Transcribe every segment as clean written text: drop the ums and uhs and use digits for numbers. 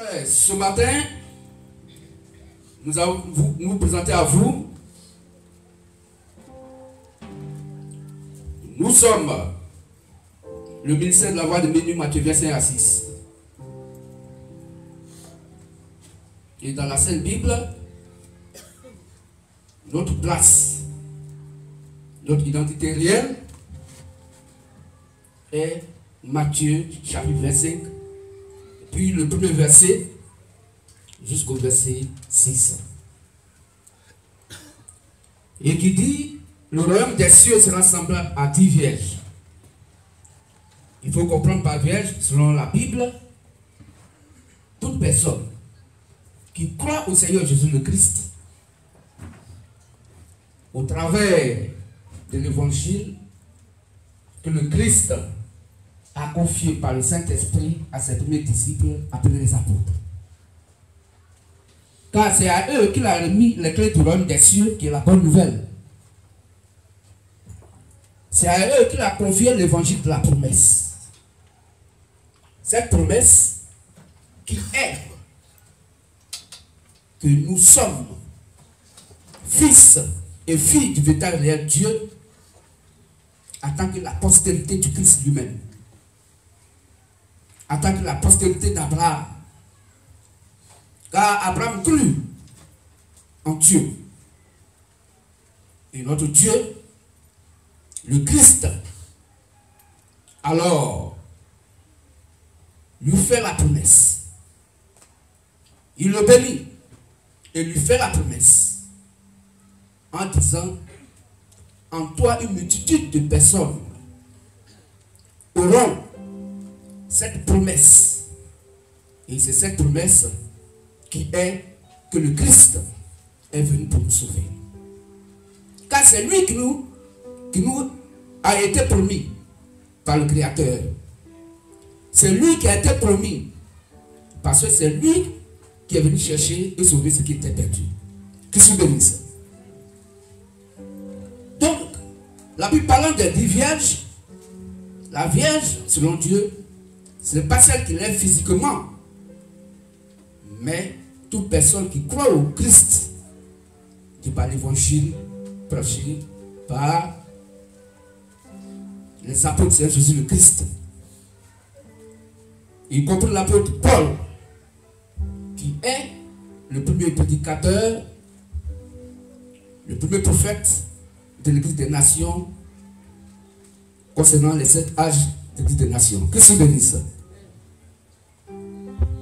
frères, ce matin, nous allons nous présenter à vous. Nous sommes le ministère de la voix de Menu Matthieu, verset 1 à 6. Et dans la Sainte Bible, notre place, notre identité réelle est Matthieu, chapitre 25, puis le premier verset jusqu'au verset 6. Et qui dit, le royaume des cieux sera semblable à 10 vierges. Il faut comprendre par vierge, selon la Bible, toute personne qui croit au Seigneur Jésus le Christ, au travers de l'évangile que le Christ a confié par le Saint-Esprit à ses premiers disciples appelés les apôtres. Car c'est à eux qu'il a remis les clés du royaume des cieux, qui est la bonne nouvelle. C'est à eux qu'il a confié l'évangile de la promesse. Cette promesse qui est que nous sommes fils et filles du véritable réel Dieu en tant que la postérité du Christ lui-même, en tant que la postérité d'Abraham. Car Abraham crut en Dieu. Et notre Dieu, le Christ, alors, lui fait la promesse. Il le bénit et lui fait la promesse en disant, en toi une multitude de personnes auront cette promesse. Et c'est cette promesse qui est que le Christ est venu pour nous sauver. Car c'est lui qui nous a été promis par le Créateur. C'est lui qui a été promis parce que c'est lui qui est venu chercher et sauver ce qui était perdu. Christ nous bénisse. Donc, la Bible parlant des 10 vierges, la vierge, selon Dieu, ce n'est pas celle qui l'est physiquement, mais toute personne qui croit au Christ, qui par l'évangile prêché par les apôtres de Jésus le Christ, y compris l'apôtre Paul, qui est le premier prédicateur, le premier prophète de l'Église des Nations concernant les 7 âges de l'Église des Nations. Que se bénisse.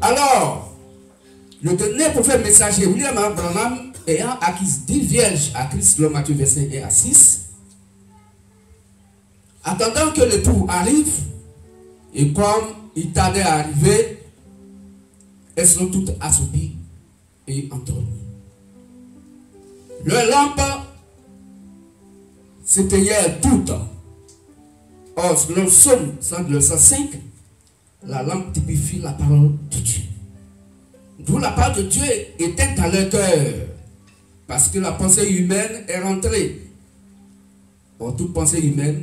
Alors, le dernier prophète messager, William Branham, ayant acquis 10 vierges à Christ, selon Matthieu verset 1 à 6, attendant que l'époux arrive, et comme il tardait à arriver, elles sont toutes assoupies et endormies. Leurs lampes s'éteignaient toutes. Or, selon le psaume 105, la lampe typifie la parole de Dieu. D'où la parole de Dieu est éteinte dans leur cœur, parce que la pensée humaine est rentrée. Or, toute pensée humaine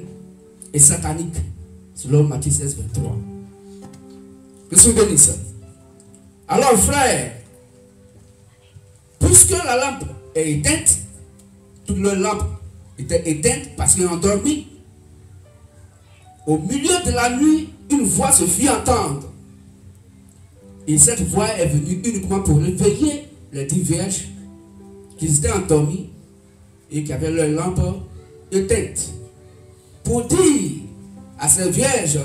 est satanique, selon Matthieu 16, 23. Que se bénisse. Alors, frère, puisque la lampe est éteinte, toute leur lampe était éteinte parce qu'elle est endormie, au milieu de la nuit, une voix se fit entendre. Et cette voix est venue uniquement pour réveiller les 10 vierges qui étaient endormies et qui avaient leur lampe éteinte. Pour dire à ces vierges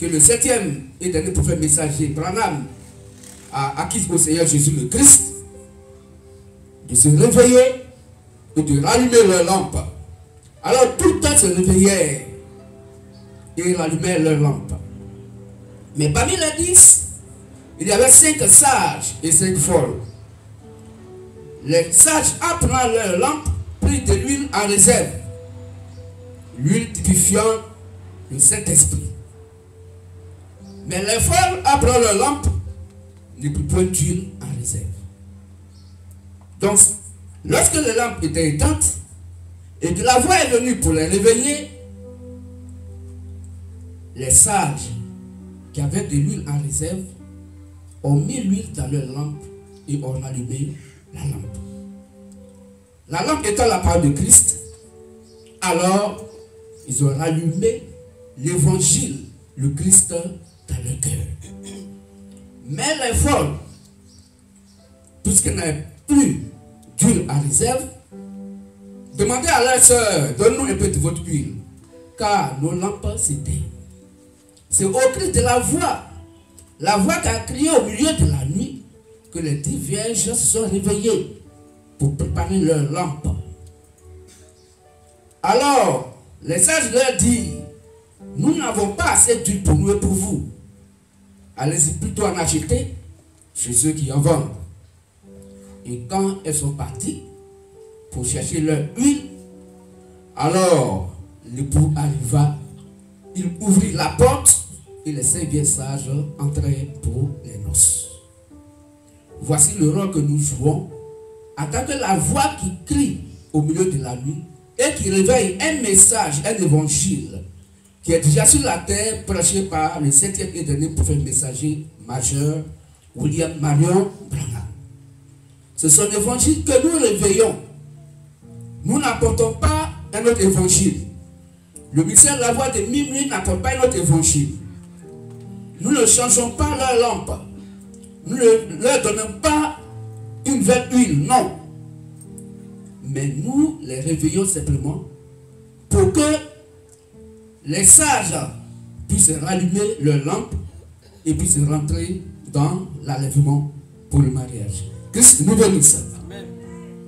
que le 7e et dernier prophète messager, Branham, a acquis au Seigneur Jésus le Christ, de se réveiller et de rallumer leur lampe. Alors tout le temps se réveillait et rallumaient leur lampe. Mais parmi les 10, il y avait 5 sages et 5 folles. Les sages, en prenant leur lampe, prirent de l'huile en réserve, l'huile typifiant le Saint-Esprit. Mais les folles, en prenant leur lampe, ne prirent point d'huile en réserve. Donc, lorsque les lampes étaient éteintes et que la voix est venue pour les réveiller, les sages qui avaient de l'huile en réserve ont mis l'huile dans leur lampe et ont allumé la lampe. La lampe étant la parole de Christ, alors ils ont allumé l'évangile, le Christ dans leur cœur. Mais les folles, puisqu'elles n'avaient plus d'huile à réserve, demandez à leur soeur, donne-nous un peu de votre huile, car nos lampes s'éteignent. C'est au cri de la voix qui a crié au milieu de la nuit, que les 10 vierges se sont réveillées pour préparer leurs lampes. Alors, les sages leur disent, nous n'avons pas assez d'huile pour nous et pour vous. Allez-y plutôt en acheter chez ceux qui en vendent. Et quand elles sont parties pour chercher leur huile, alors l'époux arriva, il ouvrit la porte et les 5 vieilles sages entrèrent pour les noces. Voici le rôle que nous jouons en tant que la voix qui crie au milieu de la nuit et qui réveille un message, un évangile qui est déjà sur la terre, prêché par le 7e et dernier prophète messager majeur William Marion Branham. C'est son évangile que nous réveillons. Nous n'apportons pas un autre évangile. Le ministère de la voix de minuit n'apporte pas un autre évangile. Nous ne changeons pas leur lampe. Nous ne leur donnons pas une nouvelle huile, non. Mais nous les réveillons simplement pour que les sages puissent rallumer leur lampe et puissent rentrer dans l'enlèvement pour le mariage. Christ nous bénisse.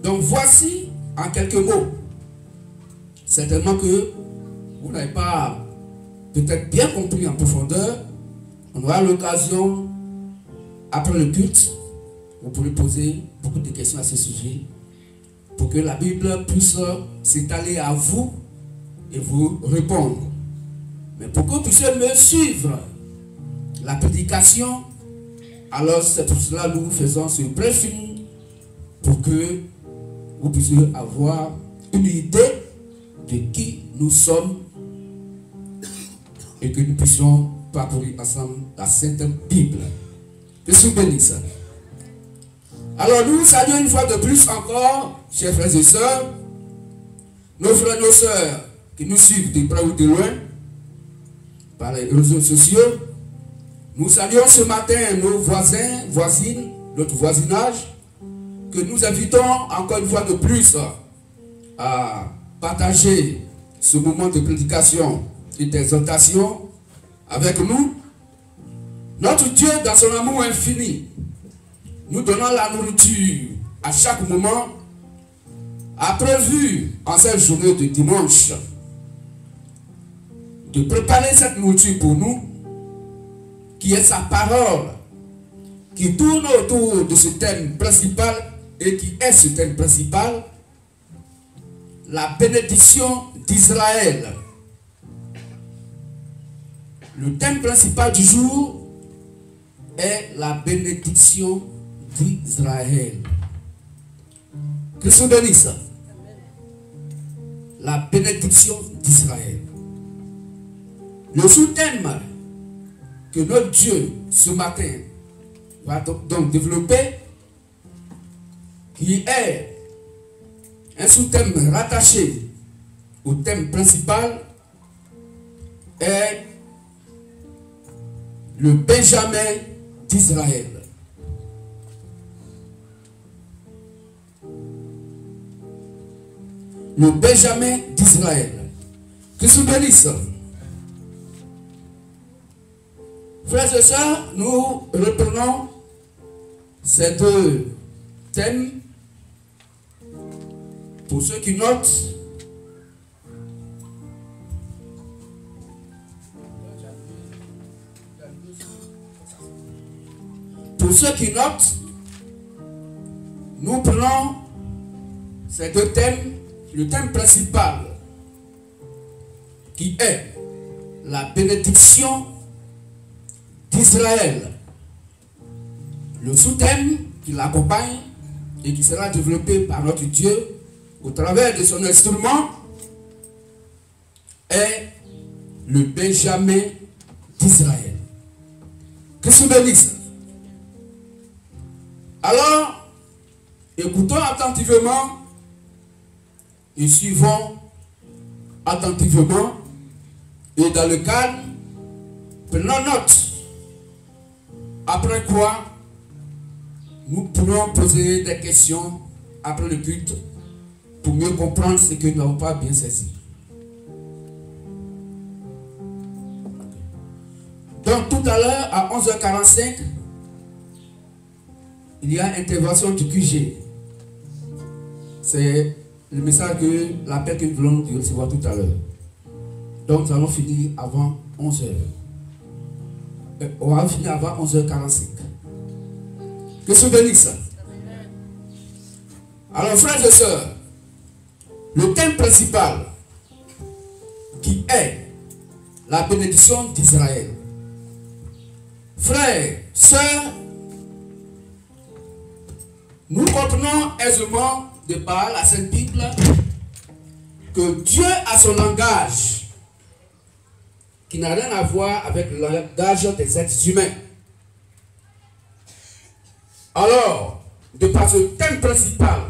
Donc voici en quelques mots. Certainement que vous n'avez pas peut-être bien compris en profondeur. On aura l'occasion, après le culte, vous pourrez poser beaucoup de questions à ce sujet pour que la Bible puisse s'étaler à vous et vous répondre. Mais pour que vous puissiez me suivre la prédication, alors c'est pour cela que nous faisons ce briefing pour que vous puissiez avoir une idée de qui nous sommes et que nous puissions parcourir ensemble la Sainte Bible. Que Dieu bénisse. Alors nous saluons une fois de plus encore, chers frères et sœurs, nos frères et nos sœurs qui nous suivent de près ou de loin, par les réseaux sociaux. Nous saluons ce matin nos voisins, voisines, notre voisinage, que nous invitons encore une fois de plus à partager ce moment de prédication et d'exhortation avec nous. Notre Dieu, dans son amour infini, nous donnant la nourriture à chaque moment, a prévu en cette journée de dimanche de préparer cette nourriture pour nous, qui est sa parole, qui tourne autour de ce thème principal et qui est ce thème principal, la bénédiction d'Israël. Le thème principal du jour est la bénédiction d'Israël. Que Dieu bénisse. La bénédiction d'Israël. Le sous-thème que notre Dieu ce matin va donc développer, qui est un sous-thème rattaché au thème principal, est le Benjamin d'Israël. Le Benjamin d'Israël. Que Dieu bénisse. Frères et sœurs, nous reprenons ces deux thèmes. Pour ceux qui notent, nous prenons ces deux thèmes. Le thème principal qui est la bénédiction d'Israël. Le sous-thème qui l'accompagne et qui sera développé par notre Dieu au travers de son instrument est le Benjamin d'Israël. Que se bénisse. Alors, écoutons attentivement et suivons attentivement et dans le calme, prenons note. Après quoi, nous pourrons poser des questions après le culte pour mieux comprendre ce que nous n'avons pas bien saisi. Donc tout à l'heure, à 11h45, il y a intervention du QG. C'est le message que l'appel que nous voulons recevoir tout à l'heure. Donc nous allons finir avant 11h. On va finir avant 11h45. Que se bénisse. Alors frères et sœurs, le thème principal qui est la bénédiction d'Israël. Frères, sœurs, nous comprenons aisément de par la Sainte Bible que Dieu a son langage qui n'a rien à voir avec le langage des êtres humains. Alors, de par ce thème principal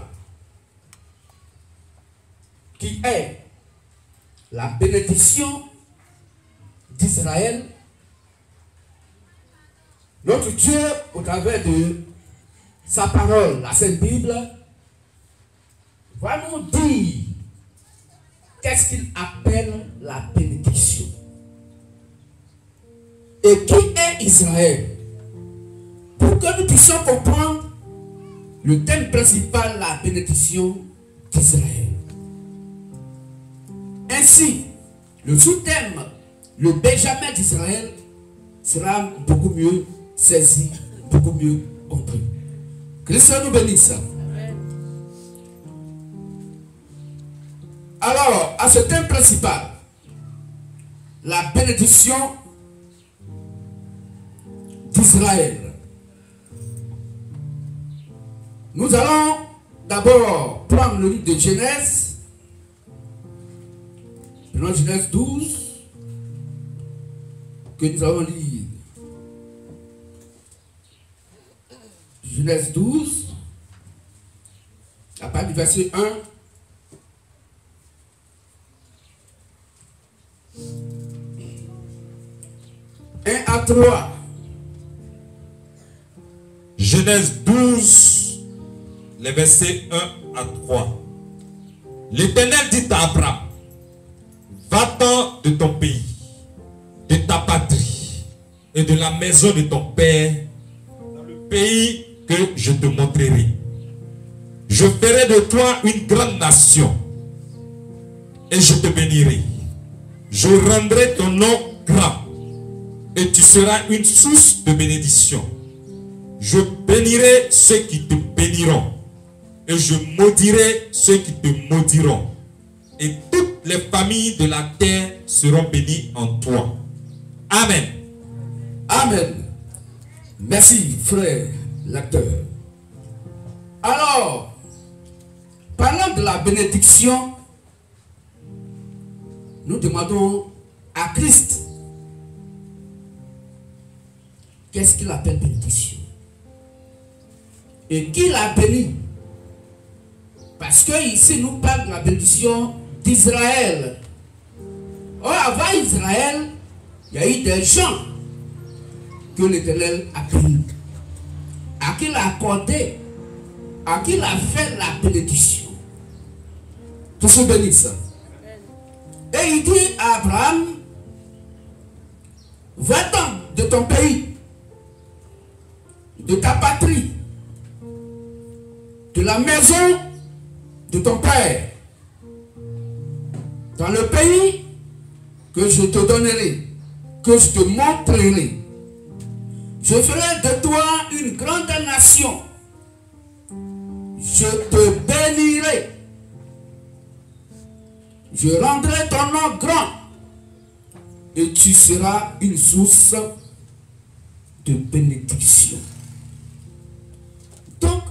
qui est la bénédiction d'Israël, notre Dieu, au travers de sa parole, la Sainte Bible, va nous dire qu'est-ce qu'il appelle la bénédiction. Et qui est Israël? Pour que nous puissions comprendre le thème principal, la bénédiction d'Israël. Ainsi, le sous-thème, le Benjamin d'Israël, sera beaucoup mieux saisi, beaucoup mieux compris. Christ nous bénisse. Alors, à ce thème principal, la bénédiction d'Israël, nous allons d'abord prendre le livre de Genèse, prenons Genèse 12, que nous allons lire. Genèse 12, à partir du verset 1. À 3. Genèse 12, les versets 1 à 3. L'Éternel dit à Abraham, va-t'en de ton pays, de ta patrie et de la maison de ton père, dans le pays que je te montrerai. Je ferai de toi une grande nation et je te bénirai. Je rendrai ton nom grand et tu seras une source de bénédiction. Je bénirai ceux qui te béniront et je maudirai ceux qui te maudiront. Et toutes les familles de la terre seront bénies en toi. Amen. Amen. Merci, frère l'acteur. Alors, parlant de la bénédiction, nous demandons à Christ qu'est-ce qu'il appelle bénédiction et qui l'a béni. Parce que ici nous parle de la bénédiction d'Israël. Or, avant Israël, il y a eu des gens que l'Éternel a bénis, à qui il a accordé, à qui il a fait la bénédiction. Tous se bénissent. Et il dit à Abraham, va-t'en de ton pays, de ta patrie, de la maison de ton père, dans le pays que je te donnerai, que je te montrerai. Je ferai de toi une grande nation. Je te bénirai. Je rendrai ton nom grand. Et tu seras une source de bénédiction. Donc,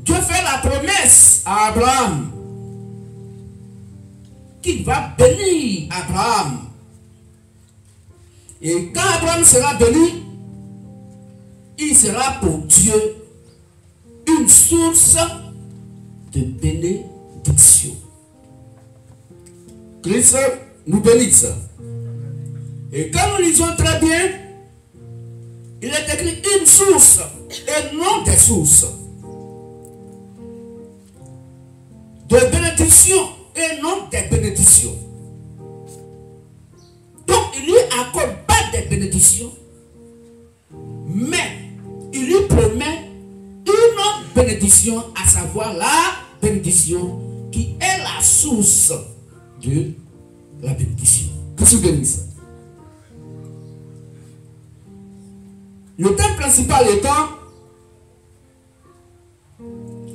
Dieu fait la promesse à Abraham qu'il va bénir Abraham. Et quand Abraham sera béni, il sera pour Dieu une source de bénédiction. Christ nous bénisse. Et quand nous lisons très bien, il est écrit une source et non des sources. De bénédiction et non des bénédictions. Donc il lui accorde pas des bénédictions, mais il lui promet une autre bénédiction, à savoir la bénédiction qui est la source de la bénédiction. Que se bénisse. Le thème principal étant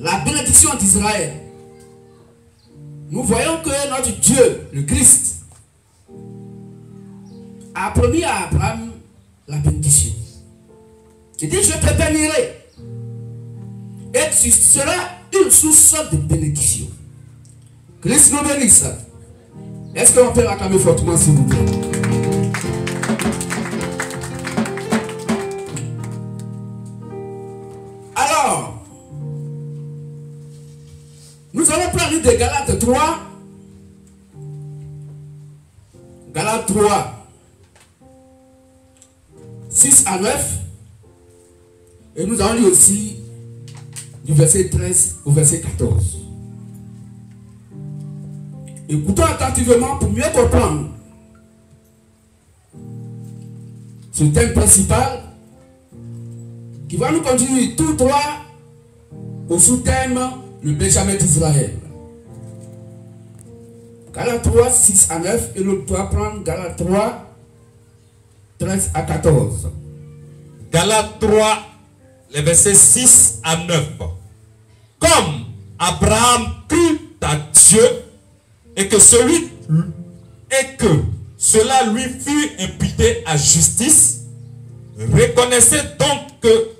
la bénédiction d'Israël. Nous voyons que notre Dieu, le Christ, a promis à Abraham la bénédiction. Il dit, je te bénirai et tu seras une source de bénédiction. Christ nous bénisse. Est-ce qu'on peut l'acclamer fortement, s'il vous plaît? Alors, nous allons prendre de Galates 3. Galates 3, 6 à 9. Et nous allons lire aussi du verset 13 au verset 14. Écoutons attentivement pour mieux comprendre ce thème principal qui va nous conduire tout droit au sous-thème le Benjamin d'Israël. Galates 3, 6 à 9, et l'autre doit prendre Galates 3, 13 à 14. Galates 3, les versets 6 à 9. Comme Abraham crut à Dieu et que cela lui fut imputé à justice, reconnaissez donc que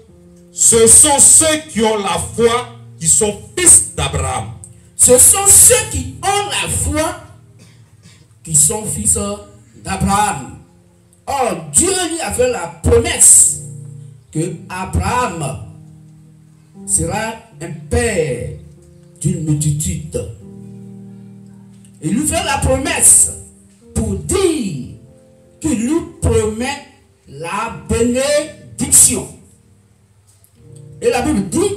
ce sont ceux qui ont la foi qui sont fils d'Abraham. Ce sont ceux qui ont la foi qui sont fils d'Abraham. Or, Dieu lui a fait la promesse que Abraham sera un père d'une multitude. Il lui fait la promesse pour dire qu'il lui promet la bénédiction. Et la Bible dit,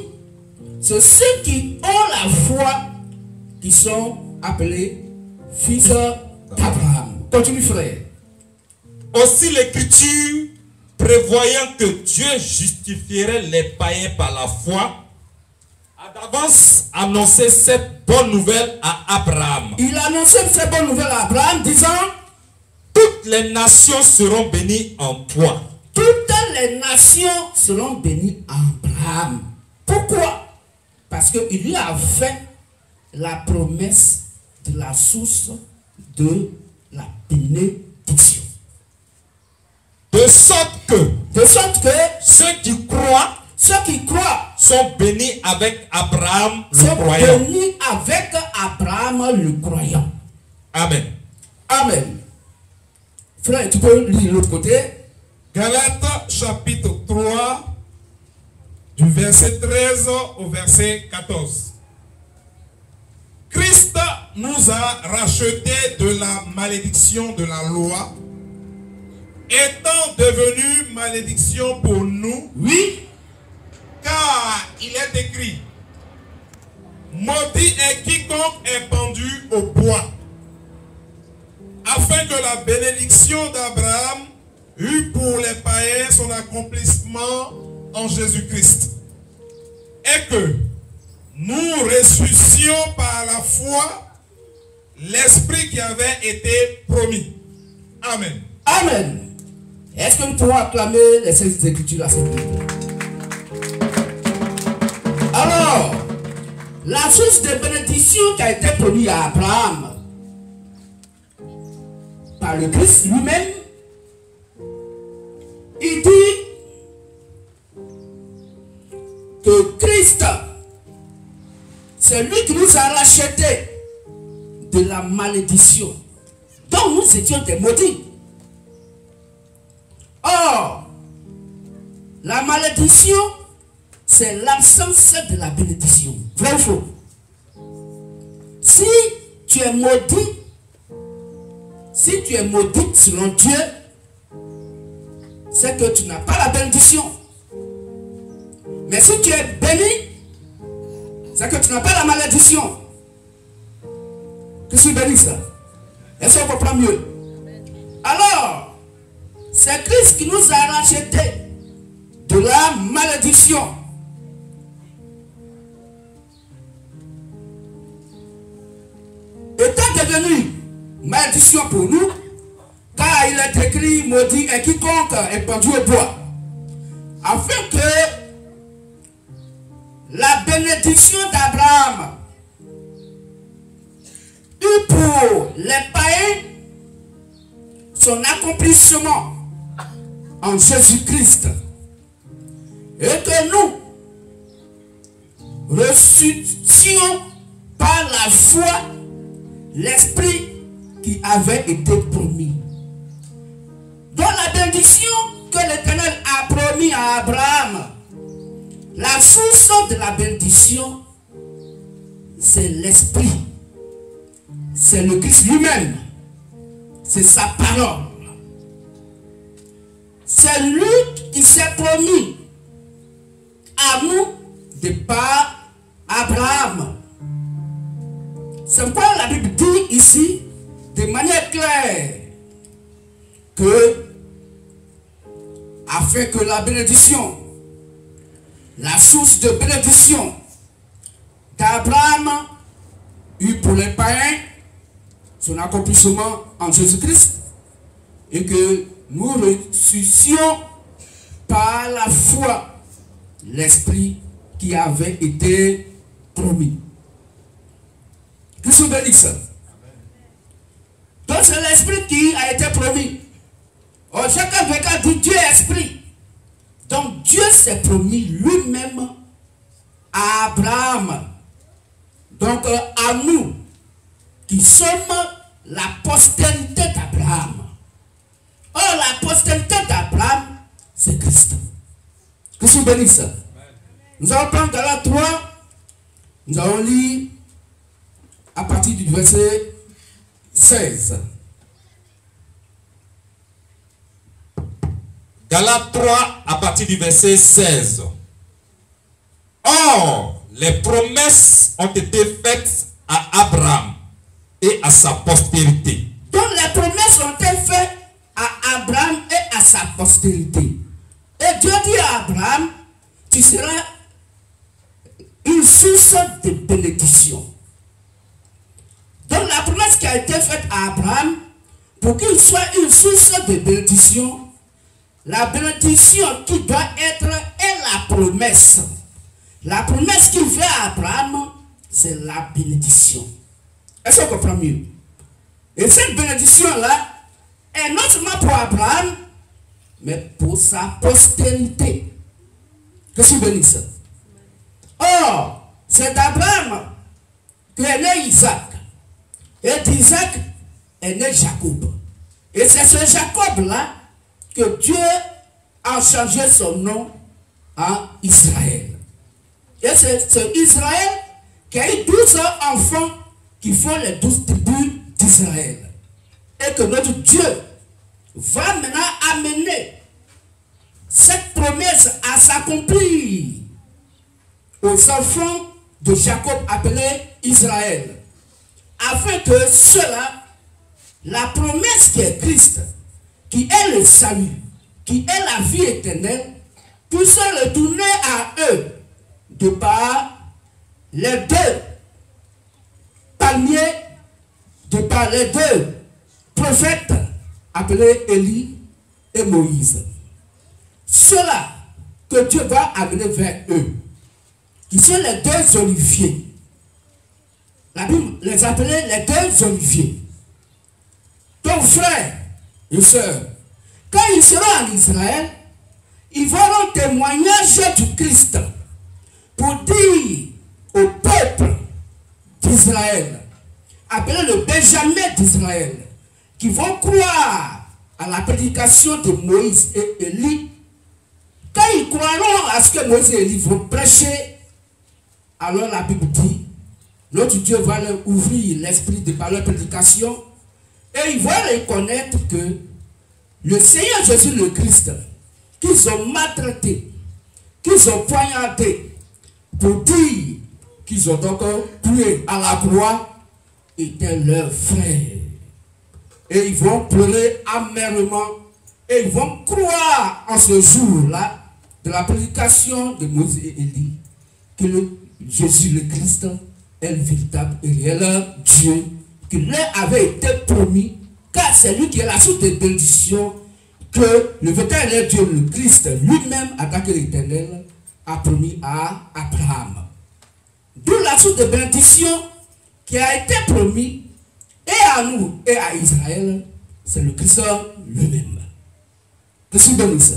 c'est ceux qui ont la foi qui sont appelés fils d'Abraham. Continue, frère. Aussi l'Écriture, prévoyant que Dieu justifierait les païens par la foi, a d'avance annoncé cette bonne nouvelle à Abraham. Il a annoncé cette bonne nouvelle à Abraham, disant, toutes les nations seront bénies en toi. Toutes les nations seront bénies en Abraham. Pourquoi? Parce qu'il lui a fait la promesse de la source de la bénédiction. De sorte que ceux qui croient sont bénis avec Abraham le croyant. Bénis avec Abraham le croyant. Amen. Amen. Frère, tu peux lire l'autre côté. Galates chapitre 3, du verset 13 au verset 14. Christ nous a rachetés de la malédiction de la loi, étant devenu malédiction pour nous. Oui. Car il est écrit, maudit est quiconque est pendu au bois, afin que la bénédiction d'Abraham eût pour les païens son accomplissement en Jésus-Christ, et que nous ressuscitions par la foi l'esprit qui avait été promis. Amen. Amen. Est-ce que nous pouvons acclamer les Saintes Écritures à cette Bible? Alors, la source de bénédiction qui a été promise à Abraham par le Christ lui-même, il dit que Christ, c'est lui qui nous a rachetés de la malédiction dont nous étions des maudits. Or, la malédiction, c'est l'absence de la bénédiction. Vrai ou faux? Si tu es maudit, si tu es maudit selon Dieu, c'est que tu n'as pas la bénédiction. Mais si tu es béni, c'est que tu n'as pas la malédiction. Que tu bénis ça? Est-ce qu'on comprend mieux? Alors, c'est Christ qui nous a rachetés de la malédiction. Étant devenu malédiction pour nous, car il est écrit, maudit est quiconque est pendu au bois, afin que la bénédiction d'Abraham eut pour les païens son accomplissement en Jésus-Christ, et que nous reçussions par la foi l'esprit qui avait été promis. Dans la bénédiction que l'Éternel a promis à Abraham, la source de la bénédiction, c'est l'esprit. C'est le Christ lui-même. C'est sa parole. C'est lui qui s'est promis à nous de par Abraham. C'est pourquoi la Bible dit ici de manière claire que afin que la bénédiction, la source de bénédiction d'Abraham eut pour les païens son accomplissement en Jésus-Christ, et que nous reçussions par la foi l'esprit qui avait été promis. Christ bénisse. Donc c'est l'esprit qui a été promis. Oh, chacun dit Dieu est esprit. Donc Dieu s'est promis lui-même à Abraham. Donc à nous qui sommes la postérité d'Abraham. Or la postérité d'Abraham, c'est Christ. Christ bénisse. Nous allons prendre dans la 3, nous allons lire à partir du verset 16. Galates 3 à partir du verset 16. Or, les promesses ont été faites à Abraham et à sa postérité. Donc les promesses ont été faites à Abraham et à sa postérité. Et Dieu dit à Abraham, tu seras une source de bénédiction. Donc la promesse qui a été faite à Abraham, pour qu'il soit une source de bénédiction, la bénédiction qui doit être est la promesse. La promesse qu'il fait à Abraham, c'est la bénédiction. Est-ce qu'on comprend mieux? Et cette bénédiction-là est non seulement pour Abraham, mais pour sa postérité. Que je bénisse. Or, c'est d'Abraham qu'est né Isaac. Et d'Isaac est né Jacob. Et c'est ce Jacob-là que Dieu a changé son nom en Israël. Et c'est ce Israël qui a eu 12 enfants qui font les 12 tribus d'Israël. Et que notre Dieu va maintenant amener cette promesse à s'accomplir aux enfants de Jacob appelés Israël. Afin que cela, la promesse qui est Christ, qui est le salut, qui est la vie éternelle, puisse retourner à eux de par les deux palmiers, de par les deux prophètes appelés Élie et Moïse. Ceux-là que Dieu va amener vers eux, qui sont les deux oliviers. La Bible les appelait les deux oliviers. Donc frères et sœurs, quand ils seront en Israël, ils vont rendre témoignage du Christ pour dire au peuple d'Israël, appelé le Benjamin d'Israël, qui vont croire à la prédication de Moïse et Élie. Quand ils croiront à ce que Moïse et Élie vont prêcher, alors la Bible dit, notre Dieu va leur ouvrir l'esprit par leur prédication et ils vont reconnaître que le Seigneur Jésus le Christ, qu'ils ont maltraité, qu'ils ont poignardé, pour dire qu'ils ont encore tué à la croix, était leur frère. Et ils vont pleurer amèrement et ils vont croire en ce jour-là de la prédication de Moïse et Élie que Jésus le Christ est le véritable et réel Dieu qui leur avait été promis, car c'est lui qui est la source de bénédiction que le véritable Dieu, le Christ lui-même, en tant que l'Éternel, a promis à Abraham. D'où la source de bénédiction qui a été promis et à nous et à Israël, c'est le Christ lui-même. Que c'est bénisse.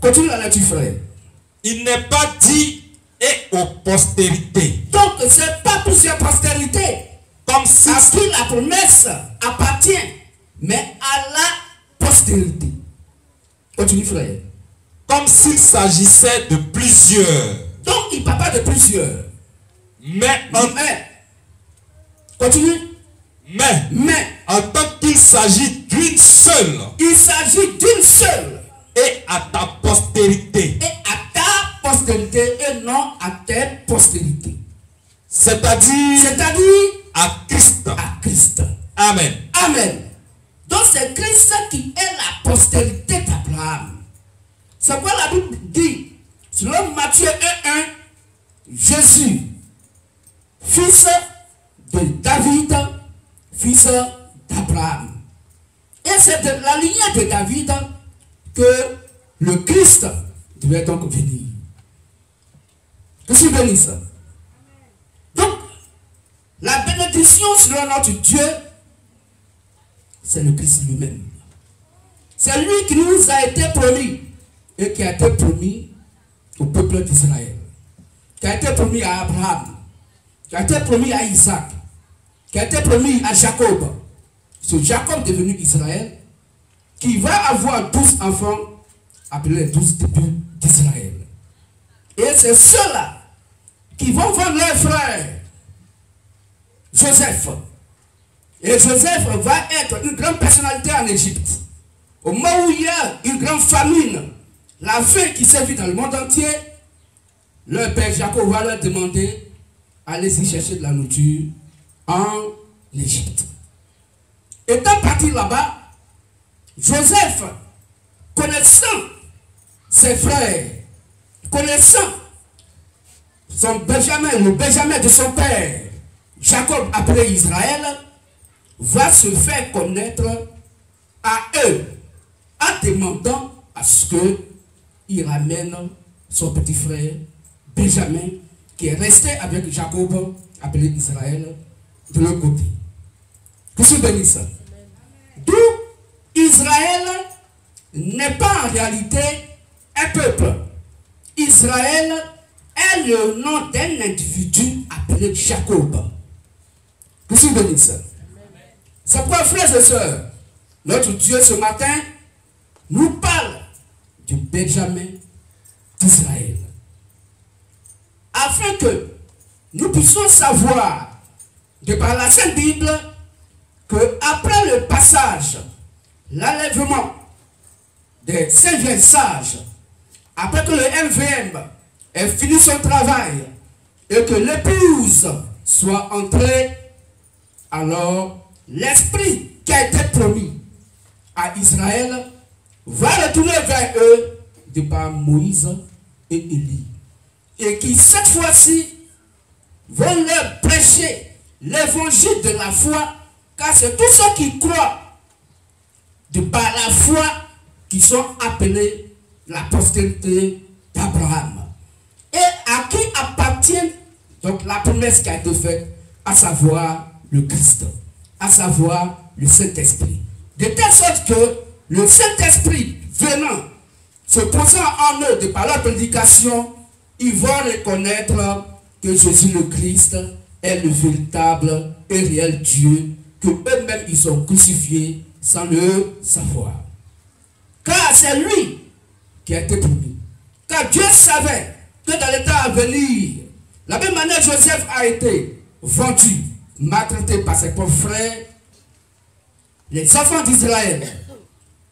Continue la lecture, frère. Il n'est pas dit et aux postérités. Donc, ce n'est pas plusieurs postérités. Comme si À qui la promesse appartient, mais à la postérité. Continue, frère. comme s'il s'agissait de plusieurs. Donc, il ne parle pas de plusieurs. Mais continue. Mais en tant qu'il s'agit d'une seule, il s'agit d'une seule. et à ta postérité. Et à ta postérité et non à tes postérités. C'est-à-dire à Christ. À Christ. Amen. Amen. Donc c'est Christ qui est la postérité d'Abraham. C'est quoi la Bible dit? Selon Matthieu 1:1, Jésus, fils de David, fils d'Abraham. Et c'est de la lignée de David que le Christ devait donc venir. Que c'est béni ça. Donc, la bénédiction selon notre Dieu, c'est le Christ lui-même. C'est lui qui nous a été promis et qui a été promis au peuple d'Israël, qui a été promis à Abraham, qui a été promis à Isaac, qui a été promis à Jacob. C'est Jacob devenu Israël, qui va avoir 12 enfants appelés les 12 tribus d'Israël. Et c'est ceux-là qui vont vendre leur frère Joseph. Et Joseph va être une grande personnalité en Égypte. Au moment où il y a une grande famine, la faim qui sévit dans le monde entier, leur père Jacob va leur demander allez-y chercher de la nourriture en Égypte. Étant parti là-bas, Joseph, connaissant ses frères, connaissant son Benjamin, le Benjamin de son père, Jacob appelé Israël, va se faire connaître à eux en demandant à ce qu'il ramène son petit frère Benjamin qui est resté avec Jacob appelé Israël de l'autre côté. Que se bénisse. D'où Israël n'est pas en réalité un peuple. Israël est le nom d'un individu appelé Jacob. Que se bénisse. C'est pourquoi, frères et sœurs, notre Dieu ce matin nous parle du Benjamin d'Israël. Afin que nous puissions savoir, de par la Sainte Bible, que après le passage, l'enlèvement des saints vieux sages, après que le MVM ait fini son travail et que l'épouse soit entrée, alors l'esprit qui a été promis à Israël va retourner vers eux de par Moïse et Élie. Et qui cette fois-ci vont leur prêcher l'évangile de la foi, car c'est tous ceux qui croient de par la foi qui sont appelés la postérité d'Abraham. Et à qui appartient donc la promesse qui a été faite, à savoir le Christ, à savoir le Saint-Esprit. De telle sorte que le Saint-Esprit venant, se posant en eux de par leur prédication, ils vont reconnaître que Jésus le Christ est le véritable et réel Dieu, que eux-mêmes ils sont crucifiés sans le savoir. Car c'est lui qui a été promis. Car Car Dieu savait que dans l'état à venir, la même manière Joseph a été vendu, maltraité par ses propres frères, les enfants d'Israël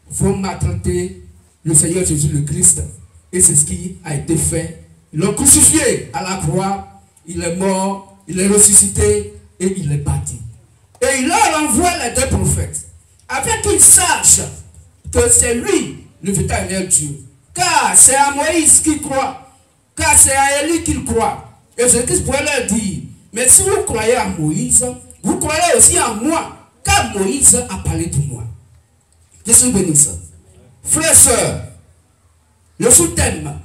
vont maltraiter le Seigneur Jésus le Christ. Et c'est ce qui a été fait. Ils l'ont crucifié à la croix, il est mort, il est ressuscité et il est parti. Et il leur envoie les deux prophètes, afin qu'ils sachent que c'est lui le véritable Dieu. Car c'est à Moïse qu'ils croient, car c'est à Élie qu'ils croient. Et Jésus-Christ pourrait leur dire, mais si vous croyez à Moïse, vous croyez aussi en moi, car Moïse a parlé de moi. Je suis béni ça. Frères et sœurs, le sous-thème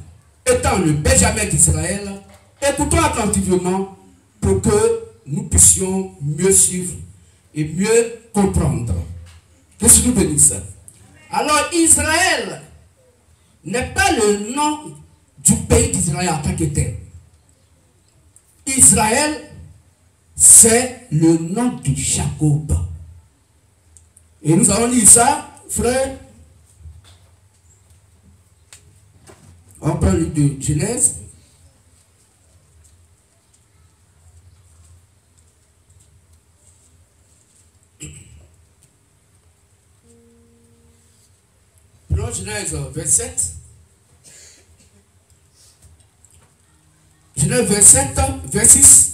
étant le Benjamin d'Israël, écoutons attentivement pour que nous puissions mieux suivre et mieux comprendre. Que je nous bénisse. Alors Israël n'est pas le nom du pays d'Israël en tant que tel. Israël, c'est le nom de Jacob. Et nous allons lire ça, frère. On parle de Genèse. Prenons Genèse 27. Genèse 27, 26.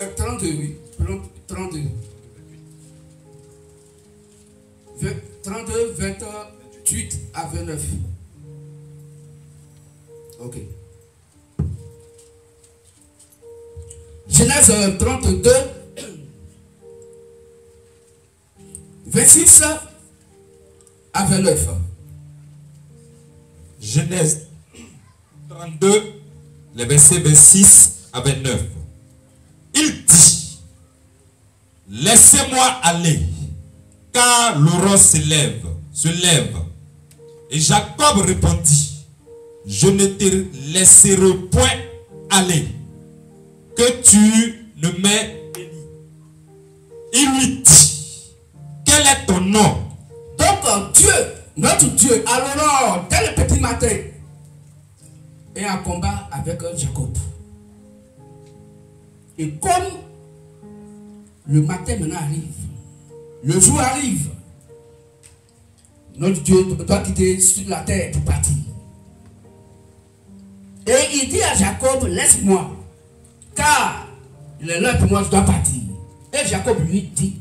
« 32, oui. 32. 32, 28 à 29. Ok. Genèse 32, 26 à 29. Genèse 32, les versets 26 à 29. Il dit, laissez-moi aller, car l'aurore se lève. Et Jacob répondit, je ne te laisserai point aller, que tu ne m'aies béni. Il lui dit, quel est ton nom? Donc Dieu, notre Dieu, à l'aurore, dès le petit matin, est en combat avec Jacob. Et comme le matin maintenant arrive, le jour arrive, notre Dieu doit quitter sur la terre pour partir. Et il dit à Jacob, laisse-moi, car il est l'heure pour moi, je dois partir. Et Jacob lui dit,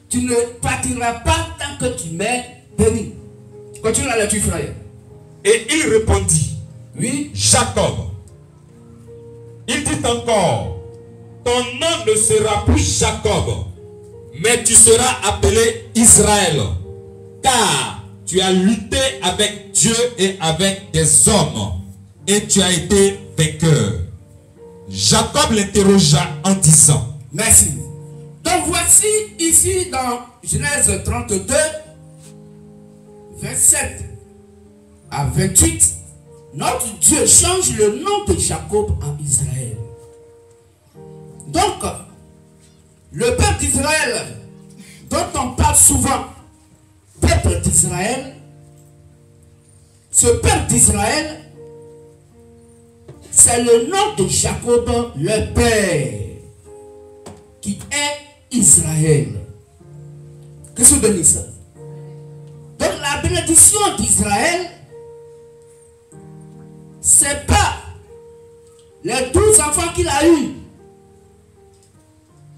tu ne partiras pas tant que tu m'es béni. Continue la lecture, frère. Et il répondit, oui, Jacob. Il dit encore, ton nom ne sera plus Jacob, mais tu seras appelé Israël, car tu as lutté avec Dieu et avec des hommes, et tu as été vainqueur. Jacob l'interrogea en disant, merci. Donc voici ici dans Genèse 32, 27 à 28, notre Dieu change le nom de Jacob en Israël. Donc, le peuple d'Israël, dont on parle souvent, peuple d'Israël, ce peuple d'Israël, c'est le nom de Jacob, le père, qui est Israël. Que se bénisse. Donc la bénédiction d'Israël, c'est pas les 12 enfants qu'il a eus,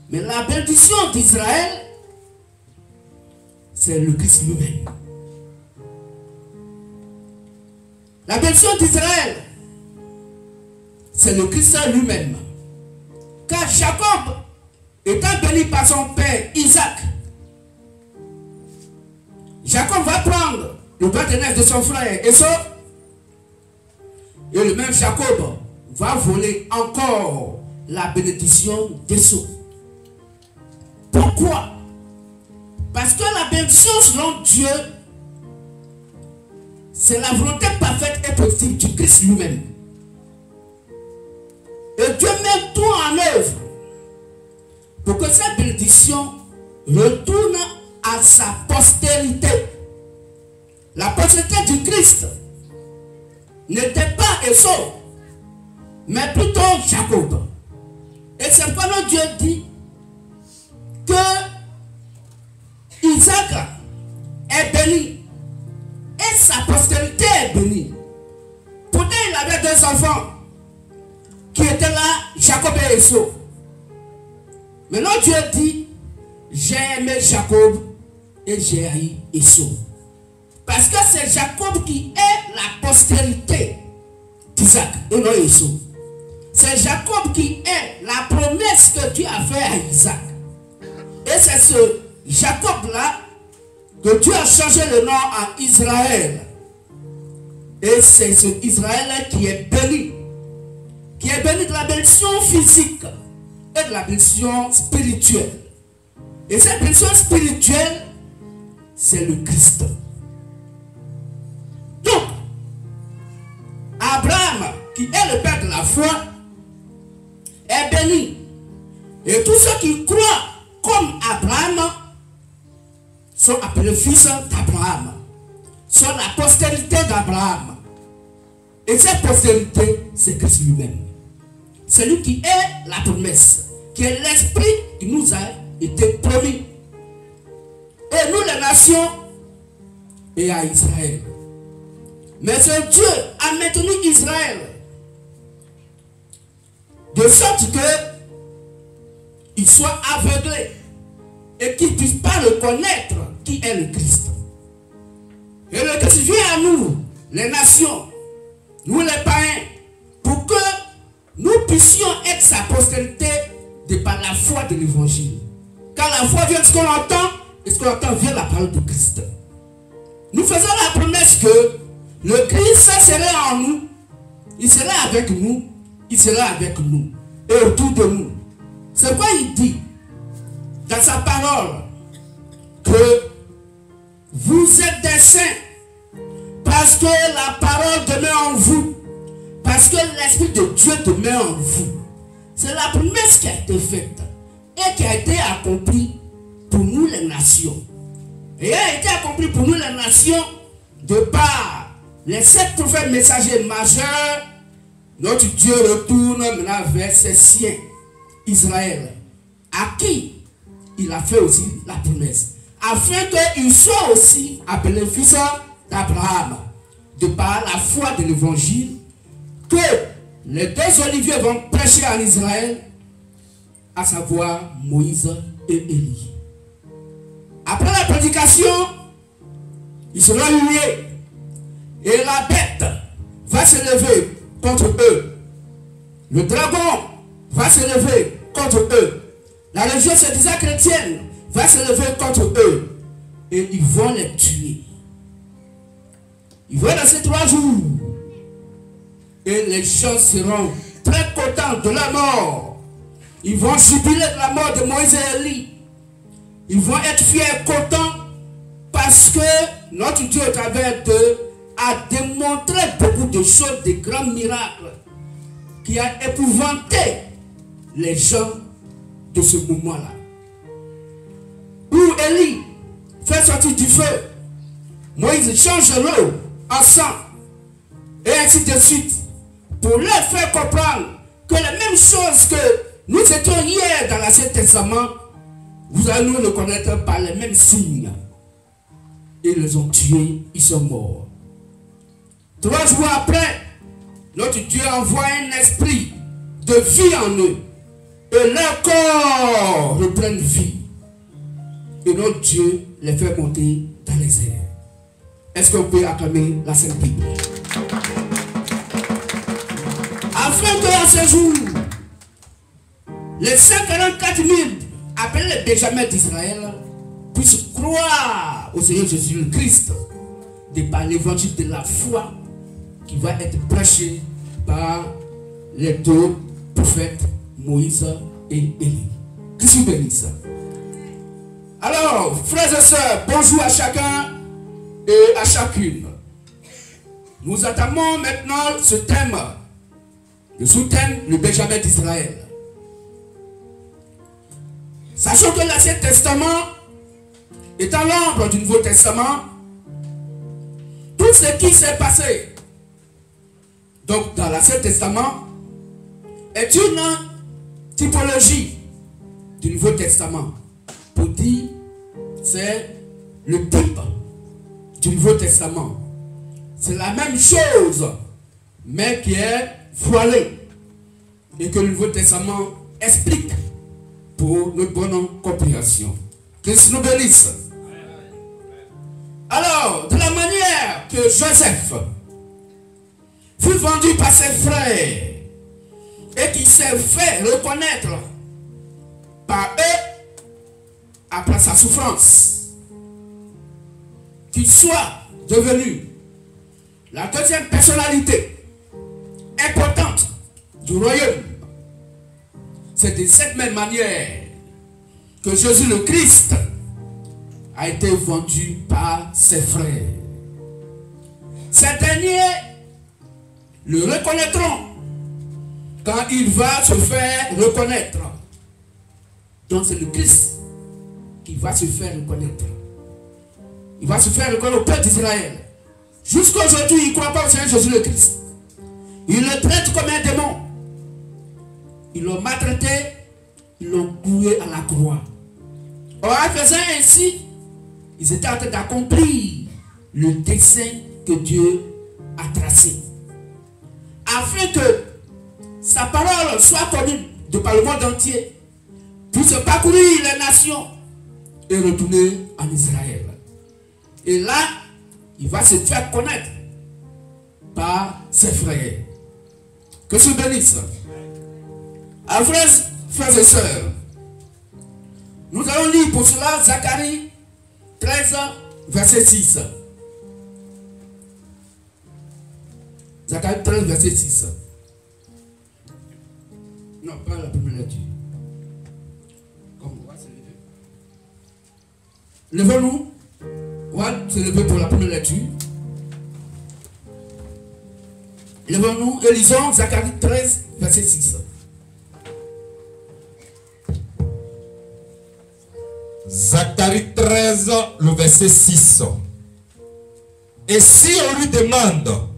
mais la bénédiction d'Israël, c'est le Christ lui-même. La bénédiction d'Israël, c'est le Christ lui-même. Car Jacob, étant béni par son père Isaac, Jacob va prendre le partenaire de son frère Esau, et le même Jacob va voler encore la bénédiction d'Esau. Pourquoi? Parce que la bénédiction selon Dieu, c'est la volonté parfaite et positive du Christ lui-même. Et Dieu met tout en œuvre pour que cette bénédiction retourne à sa postérité. La postérité du Christ n'était pas Esau, mais plutôt Jacob. Et c'est pourquoi Dieu dit que Isaac est béni et sa postérité est bénie. Pourtant, il avait deux enfants qui étaient là, Jacob et Esau. Maintenant, Dieu dit, j'ai aimé Jacob et j'ai haï Esau. Parce que c'est Jacob qui est la postérité d'Isaac et non Esau. C'est Jacob qui est la promesse que Dieu a faite à Isaac. Et c'est ce Jacob-là que Dieu a changé le nom à Israël. Et c'est ce Israël qui est béni. Qui est béni de la bénédiction physique et de la bénédiction spirituelle. Et cette bénédiction spirituelle, c'est le Christ. Donc, Abraham, qui est le père de la foi, est béni. Et tous ceux qui croient comme Abraham sont appelés fils d'Abraham, sont la postérité d'Abraham. Et cette postérité, c'est Christ lui-même. C'est lui qui est la promesse, qui est l'esprit qui nous a été promis. Et nous, les nations, et à Israël. Mais ce Dieu a maintenu Israël de sorte que il soit aveuglé et qu'il ne puisse pas le connaître qui est le Christ. Et le Christ vient à nous, les nations, nous les païens, pour que nous puissions être sa postérité de par la foi de l'évangile. Car la foi vient de ce qu'on entend, et ce qu'on entend vient de la parole de Christ. Nous faisons la promesse que le Christ serait en nous, il serait avec nous, il sera avec nous et autour de nous. C'est quoi il dit dans sa parole? Que vous êtes des saints parce que la parole demeure en vous, parce que l'Esprit de Dieu demeure en vous. C'est la promesse qui a été faite et qui a été accomplie pour nous les nations. Et elle a été accomplie pour nous les nations de par les 7 prophètes messagers majeurs. Notre Dieu retourne maintenant vers ses siens, Israël, à qui il a fait aussi la promesse, afin qu'ils soient aussi appelés fils d'Abraham, de par la foi de l'évangile, que les 2 oliviers vont prêcher en Israël, à savoir Moïse et Élie. Après la prédication, ils seront hués, et la bête va se lever contre eux. Le dragon va se lever contre eux. La religion soi-disant chrétienne va se lever contre eux. Et ils vont les tuer. Ils vont rester 3 jours. Et les gens seront très contents de la mort. Ils vont jubiler de la mort de Moïse et Élie. Ils vont être fiers et contents parce que notre Dieu, au travers d'eux, a démontré beaucoup de choses, de grands miracles qui a épouvanté les gens de ce moment-là. Où Élie fait sortir du feu, Moïse change l'eau en sang, et ainsi de suite, pour leur faire comprendre que les mêmes choses que nous étions hier dans l'Ancien Testament, vous allez nous le connaître par les mêmes signes. Ils les ont tués, ils sont morts. 3 jours après, notre Dieu envoie un esprit de vie en eux. Et leur corps reprennent vie. Et notre Dieu les fait monter dans les airs. Est-ce qu'on peut acclamer la Sainte Bible? Afin que à ce jour, les 144 000 appelés les Benjamins d'Israël puissent croire au Seigneur Jésus-Christ de par l'évangile de la foi qui va être prêché par les 2 prophètes Moïse et Élie. Que je bénisse. Alors, frères et sœurs, bonjour à chacun et à chacune. Nous entamons maintenant ce thème, le sous-thème, le Benjamin d'Israël. Sachant que l'Ancien Testament est à l'ombre du Nouveau Testament, tout ce qui s'est passé donc dans l'Ancien Testament est une typologie du Nouveau Testament. Pour dire, c'est le type du Nouveau Testament. C'est la même chose, mais qui est voilée et que le Nouveau Testament explique pour notre bonne compréhension. Christ nous bénisse. Alors, de la manière que Joseph fut vendu par ses frères et qui s'est fait reconnaître par eux après sa souffrance, qu'il soit devenu la deuxième personnalité importante du royaume. C'est de cette même manière que Jésus le Christ a été vendu par ses frères. Ces derniers le reconnaîtront quand il va se faire reconnaître. Donc c'est le Christ qui va se faire reconnaître. Il va se faire reconnaître au peuple d'Israël. Jusqu'à aujourd'hui, il ne croit pas au Seigneur Jésus le Christ. Il le traite comme un démon. Ils l'ont maltraité, ils l'ont cloué à la croix. Or, en faisant ainsi, ils étaient en train d'accomplir le dessein que Dieu a tracé. Afin que sa parole soit connue de par le monde entier, puisse parcourir les nations et retourner en Israël. Et là, il va se faire connaître par ses frères. Que Dieu bénisse. Alors, frères et sœurs, nous allons lire pour cela Zacharie 13, verset 6. Zacharie 13, verset 6. Non, pas la première lecture. Comme on va se lever. Levons-nous. On va se lever pour la première lecture. Levons-nous et lisons Zacharie 13, verset 6. Zacharie 13, le verset 6. Et si on lui demande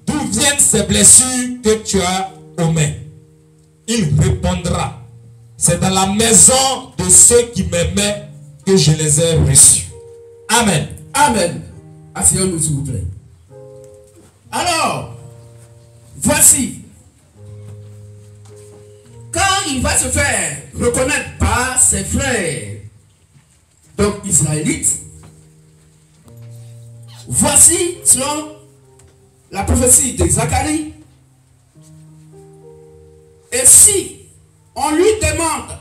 d'où viennent ces blessures que tu as aux mains, il répondra, c'est dans la maison de ceux qui m'aimaient que je les ai reçus. Amen. Amen. Asseyons-nous s'il vous plaît. Alors, voici, quand il va se faire reconnaître par ses frères, donc israélites, voici, selon la prophétie de Zacharie, et si on lui demande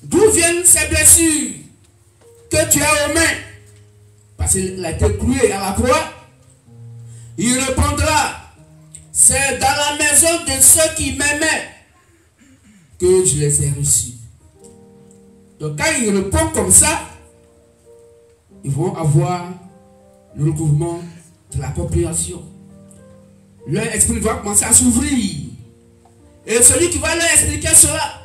d'où viennent ces blessures que tu as aux mains, parce qu'il a été cloué à la croix, il répondra, c'est dans la maison de ceux qui m'aimaient que je les ai reçus. Donc quand il répond comme ça, ils vont avoir le recouvrement de la compréhension. Leur esprit va commencer à s'ouvrir. Et celui qui va leur expliquer cela,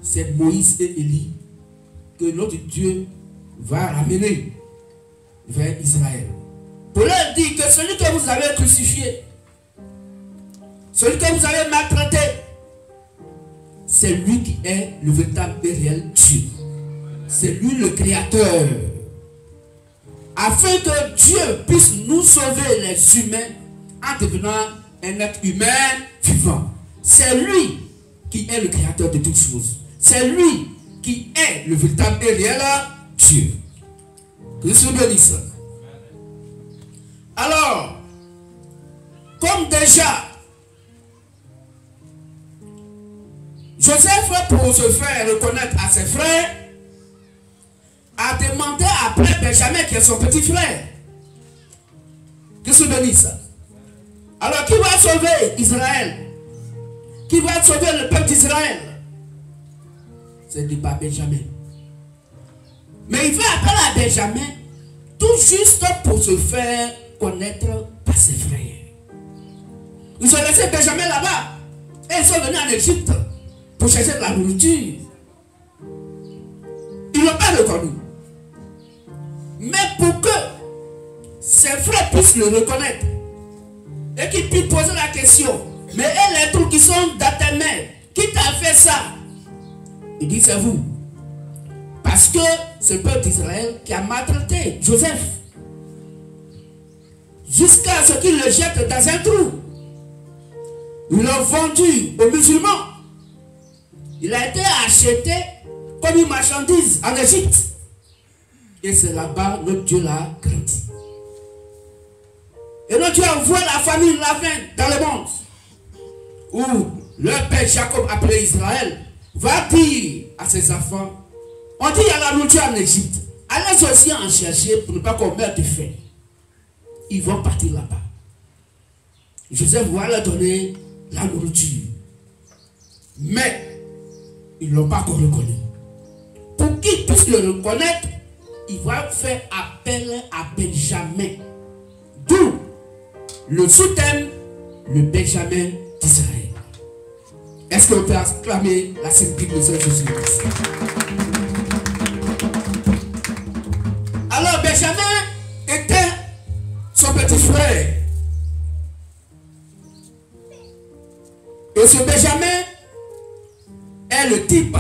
c'est Moïse et Élie que notre Dieu va ramener vers Israël. Pour leur dire que celui que vous avez crucifié, celui que vous avez maltraité, c'est lui qui est le véritable et réel Dieu. C'est lui le créateur. Afin que Dieu puisse nous sauver les humains en devenant un être humain vivant. C'est lui qui est le créateur de toutes choses. C'est lui qui est le véritable et réel Dieu. Que Dieu bénisse. Alors, comme déjà, Joseph, pour se faire reconnaître à ses frères, a demandé après Benjamin, qui est son petit frère. Que Dieu bénisse. Alors, qui va sauver Israël? Qui va sauver le peuple d'Israël? C'est de par Benjamin. Mais il fait appel à Benjamin tout juste pour se faire connaître par ses frères. Ils ont laissé Benjamin là-bas et ils sont venus en Égypte pour chercher de la nourriture. Ils ne l'ont pas reconnu. Mais pour que ses frères puissent le reconnaître et qu'ils puissent poser la question, mais et les trucs qui sont dans tes mains, qui t'a fait ça? Il dit c'est vous. Parce que c'est le peuple d'Israël qui a maltraité Joseph jusqu'à ce qu'il le jette dans un trou. Ils l'ont vendu aux musulmans. Il a été acheté comme une marchandise en Égypte. Et c'est là-bas notre Dieu l'a grandi. Et notre Dieu envoie la famine, la faim dans le monde. Où leur père Jacob, appelé Israël, va dire à ses enfants, on dit il y a la nourriture en Égypte. Allez aussi en chercher pour ne pas qu'on meure de faim. Ils vont partir là-bas. Joseph va leur donner la nourriture. Mais ils ne l'ont pas encore reconnu. Pour qu'ils puissent le reconnaître, il va faire appel à Benjamin. D'où le sous-thème, le Benjamin d'Israël. Est-ce qu'on peut acclamer la Sainte Bible de Jésus-Christ? Alors Benjamin était son petit frère. Et ce Benjamin est le type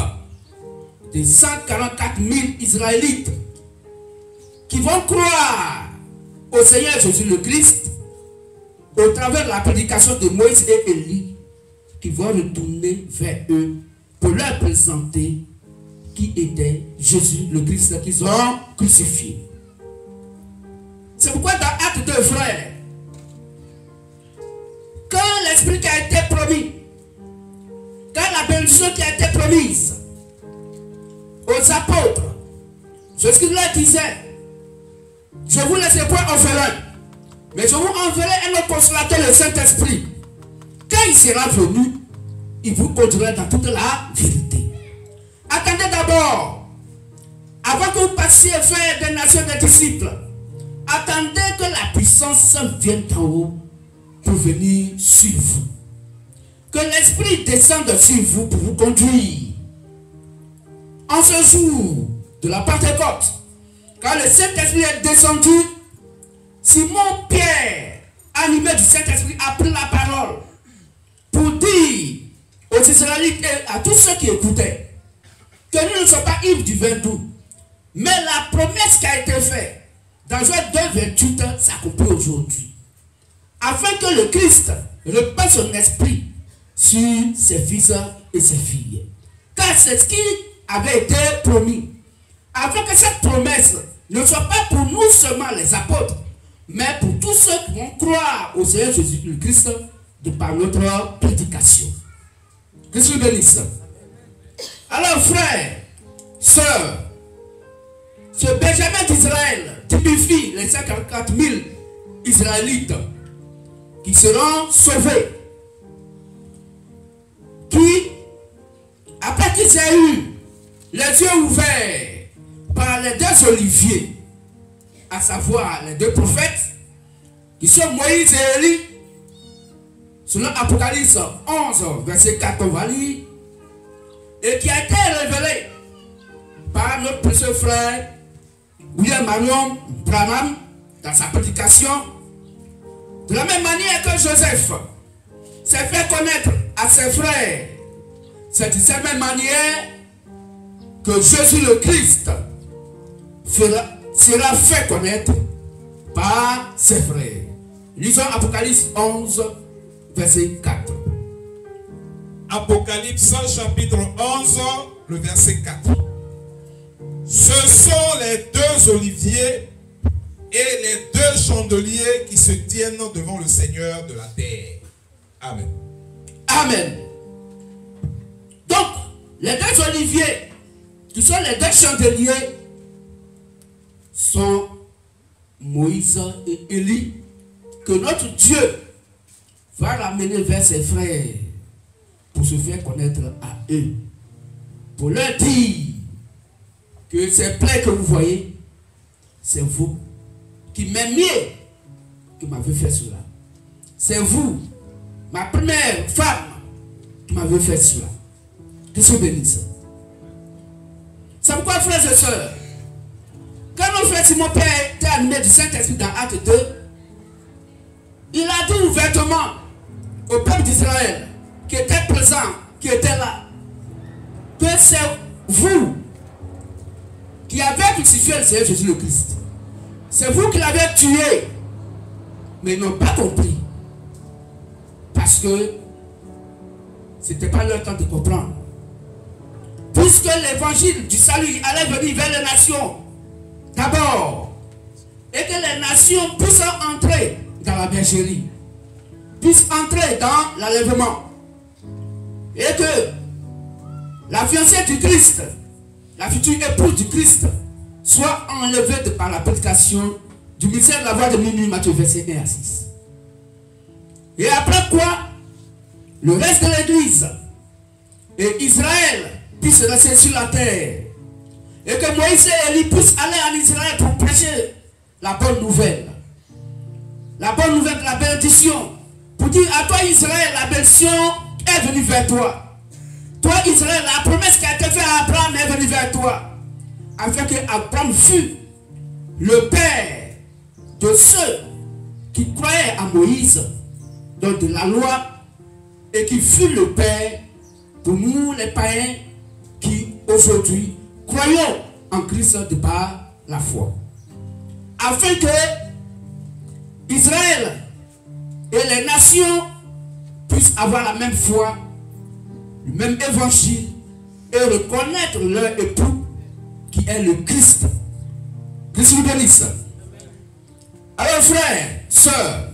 des 144 000 Israélites qui vont croire au Seigneur Jésus le Christ au travers de la prédication de Moïse et Élie, qui vont retourner vers eux pour leur présenter qui était Jésus le Christ qu'ils ont crucifié. C'est pourquoi dans Actes 2, frères, quand l'Esprit qui a été promis, quand la bénédiction qui a été promise aux apôtres, Jésus leur disait, je vous laisserai point orphelin, mais je vous enverrai un autre consolateur, le Saint-Esprit. Quand il sera venu, il vous conduira dans toute la vérité. Attendez d'abord, avant que vous passiez faire des nations des disciples, attendez que la puissance vienne en haut pour venir sur vous. Que l'Esprit descende sur vous pour vous conduire. En ce jour de la Pentecôte, quand le Saint-Esprit est descendu, Simon-Pierre, animé du Saint-Esprit, a pris la parole pour dire aux Israélites et à tous ceux qui écoutaient que nous ne sommes pas ivres du vin doux, mais la promesse qui a été faite dans Joël 2:28 s'accomplit aujourd'hui, afin que le Christ répande son esprit sur ses fils et ses filles. Car c'est ce qui avait été promis, afin que cette promesse ne soit pas pour nous seulement les apôtres, mais pour tous ceux qui vont croire au Seigneur Jésus-Christ de par notre prédication. Que Dieu bénisse. Alors frères, sœurs, ce Benjamin d'Israël typifie les 144 000 Israélites qui seront sauvés, qui, après qu'ils aient eu les yeux ouverts par les deux oliviers, à savoir les deux prophètes, qui sont Moïse et Élie, selon Apocalypse 11, verset 4, on va lire, et qui a été révélé par notre précieux frère William Marion Branham dans sa prédication, de la même manière que Joseph s'est fait connaître à ses frères. C'est de cette même manière que Jésus le Christ sera fait connaître par ses frères. Lisons Apocalypse 11, verset 4. Apocalypse chapitre 11, le verset 4. Ce sont les deux oliviers et les deux chandeliers qui se tiennent devant le Seigneur de la terre. Amen. Amen. Donc, les deux oliviers, qui sont les deux chandeliers, sont Moïse et Élie, que notre Dieu va ramener vers ses frères pour se faire connaître à eux, pour leur dire que ces plaies que vous voyez, c'est vous qui m'aimiez qui m'avez fait cela. C'est vous, ma première femme, qui m'avez fait cela. Que Dieu bénisse. C'est pourquoi, frères et sœurs, quand mon frère Simon Père était animé du Saint-Esprit dans Acte 2, il a dit ouvertement au peuple d'Israël qui était présent, qui était là, que c'est vous qui avez crucifié le Seigneur Jésus le Christ. C'est vous qui l'avez tué. Mais ils n'ont pas compris. Parce que ce n'était pas leur temps de comprendre. Puisque l'évangile du salut allait venir vers les nations d'abord, et que les nations puissent entrer dans la bergerie, puissent entrer dans l'enlèvement, et que la fiancée du Christ, la future épouse du Christ, soit enlevée par la prédication du mystère de la voix de minuit, Matthieu verset 1 à 6. Et après quoi, le reste de l'église et Israël puisse rester sur la terre, et que Moïse et Élie puissent aller en Israël pour prêcher la bonne nouvelle. La bonne nouvelle de la bénédiction. Pour dire à toi Israël, la bénédiction est venue vers toi. Toi Israël, la promesse qui a été faite à Abraham est venue vers toi. Afin que Abraham fût le père de ceux qui croyaient à Moïse, donc de la loi, et qui fut le père de nous les païens qui aujourd'hui croyons en Christ de par la foi. Afin que Israël et les nations puissent avoir la même foi, le même évangile, et reconnaître leur époux qui est le Christ. Christ vous bénisse. Alors frères, sœurs,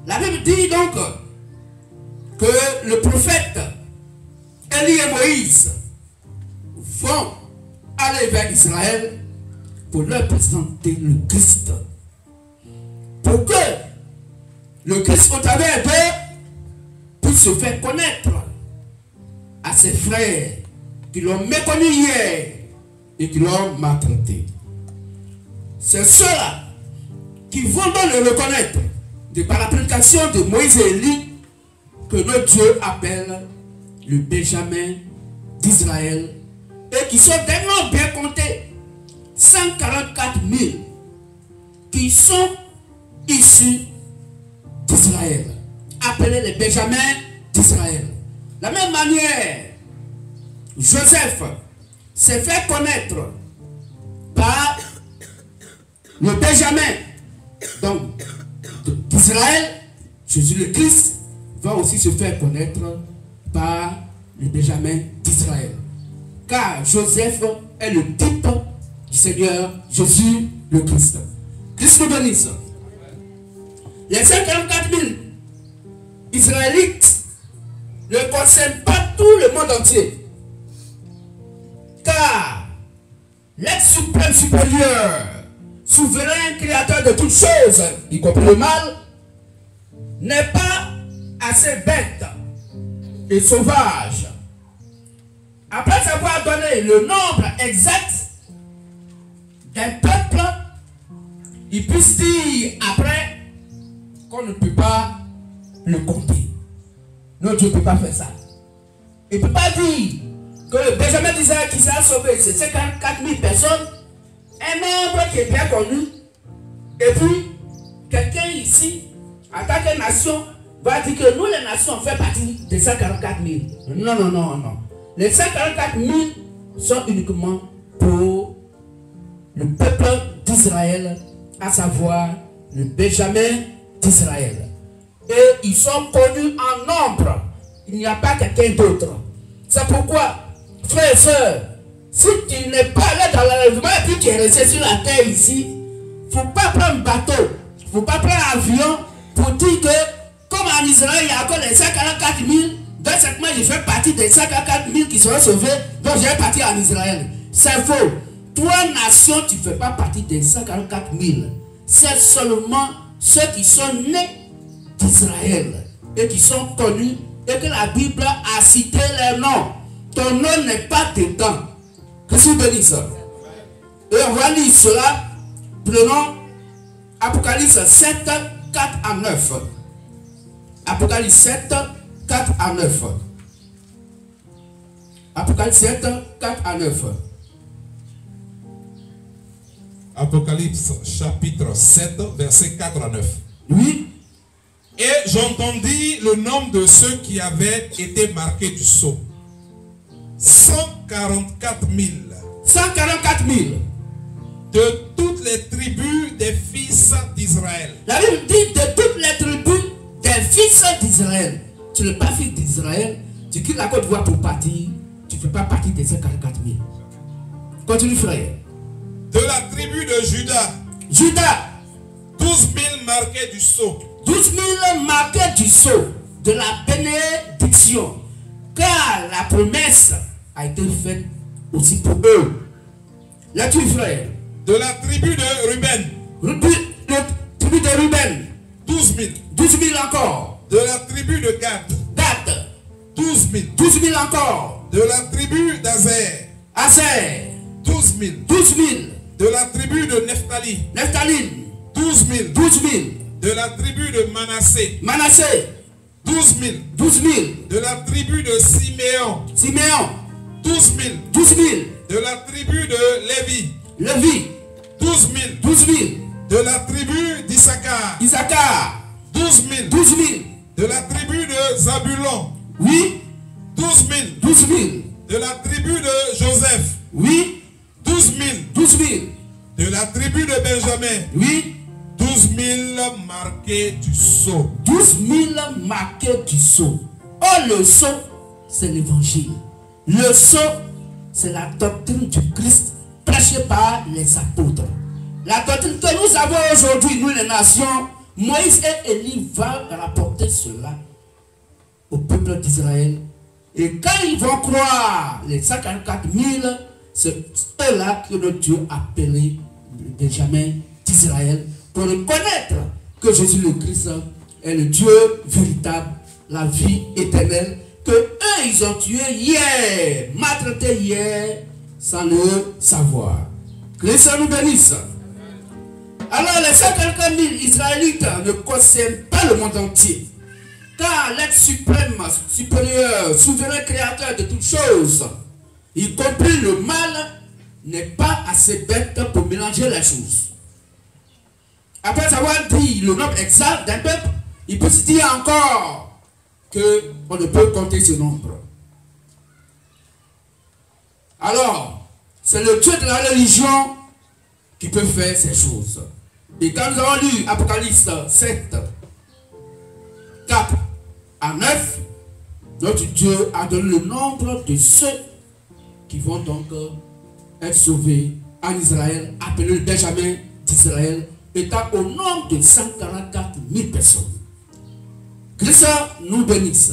la Bible dit donc que le prophète Élie et Moïse vont aller vers Israël pour leur présenter le Christ. Pour que le Christ au travers d'eux puisse se faire connaître à ses frères qui l'ont méconnu hier et qui l'ont maltraité. C'est ceux-là qui vont donc le reconnaître de par la prédication de Moïse et Élie que notre Dieu appelle le Benjamin d'Israël, et qui sont des noms bien comptés, 144 000 qui sont issus d'Israël, appelés les Benjamins d'Israël. De la même manière, Joseph s'est fait connaître par le Benjamin donc d'Israël. Jésus le Christ va aussi se faire connaître par le Benjamin d'Israël. Car Joseph est le type du Seigneur Jésus le Christ. Christ nous bénisse. Les 144 000 Israélites ne concernent pas tout le monde entier. Car l'être suprême supérieur, souverain créateur de toutes choses, y compris le mal, n'est pas assez bête et sauvage. Après avoir donné le nombre exact d'un peuple, il puisse dire après qu'on ne peut pas le compter. Non, Dieu ne peut pas faire ça. Il ne peut pas dire que le Benjamin d'Israël qui s'est sauvé, c'est 54 000 personnes, un nombre qui est bien connu, et puis quelqu'un ici, en tant que nation, va dire que nous les nations, on fait partie des 144 000. Non, non, non, non. Les 144 000 sont uniquement pour le peuple d'Israël, à savoir le Benjamin d'Israël. Et ils sont connus en nombre. Il n'y a pas quelqu'un d'autre. C'est pourquoi, frères et sœurs, si tu n'es pas allé dans l'enlèvement et puis tu es resté sur la terre ici, il ne faut pas prendre bateau, il ne faut pas prendre avion pour dire que, comme en Israël, il y a encore les 144 000, dans cette mois, je fais partie des 144 000 qui seront sauvés, donc je vais partir en Israël. C'est faux. Toi, nation, tu ne fais pas partie des 144 000. C'est seulement ceux qui sont nés d'Israël et qui sont connus et que la Bible a cité leur nom. Ton nom n'est pas dedans. Que Dieu bénisse. Et on va lire cela. Prenons Apocalypse 7, 4 à 9. Apocalypse 7, 4 à 9. Apocalypse 7, 4 à 9. Apocalypse chapitre 7, verset 4 à 9. Oui. Et j'entendis le nom de ceux qui avaient été marqués du sceau. 144 000. 144 000. De toutes les tribus des fils d'Israël. La Bible dit de toutes les tribus des fils d'Israël. Tu n'es pas fils d'Israël, tu quittes la Côte d'Ivoire pour partir, tu ne fais pas partie des 144 000. Continue, frère. De la tribu de Juda. Judas. 12 000 marqués du sceau. 12 000 marqués du sceau de la bénédiction. Car la promesse a été faite aussi pour eux. Là-dessus, frère. De la tribu de Ruben. Tribu de Ruben. 12 000. 12 000 encore. De la tribu de Gad. Gad. 12 000. 12 000 encore. De la tribu d'Azer. Azer. 12 000. 12 000. De la tribu de Nephtali. Nephtali. 12 000. 12 000. De la tribu de Manassé. Manassé. 12 000. 12 000. De la tribu de Siméon. Siméon. 12 000. 12 000. De la tribu de Lévi. Lévi. 12 000. 12 000. De la tribu d'Issachar. Issachar. 12 000. 12 000. De la tribu de Zabulon. Oui. 12 000. 12 000. De la tribu de Joseph. Oui. 12 000. 12 000. De la tribu de Benjamin. Oui. 12 000 marqués du sceau. 12 000 marqués du sceau. Oh, le sceau, c'est l'évangile. Le sceau, c'est la doctrine du Christ prêchée par les apôtres. La doctrine que nous avons aujourd'hui, nous les nations, Moïse et Élie vont rapporter cela au peuple d'Israël. Et quand ils vont croire les 144 000, c'est eux-là que notre Dieu a appelé Benjamin d'Israël pour reconnaître que Jésus le Christ est le Dieu véritable, la vie éternelle, que eux ils ont tué hier, maltraité hier, sans le savoir. Que le Seigneur nous bénisse. Alors les 144 000 Israélites ne concernent pas le monde entier. Car l'être suprême, supérieur, souverain créateur de toutes choses, y compris le mal, n'est pas assez bête pour mélanger les choses. Après avoir dit le nombre exact d'un peuple, il peut se dire encore qu'on ne peut compter ce nombre. Alors, c'est le Dieu de la religion qui peut faire ces choses. Et quand nous avons lu Apocalypse 7, 4 à 9, notre Dieu a donné le nombre de ceux qui vont donc être sauvés en Israël, appelés Benjamin d'Israël, étant au nombre de 144 000 personnes. Que le Seigneur nous bénisse.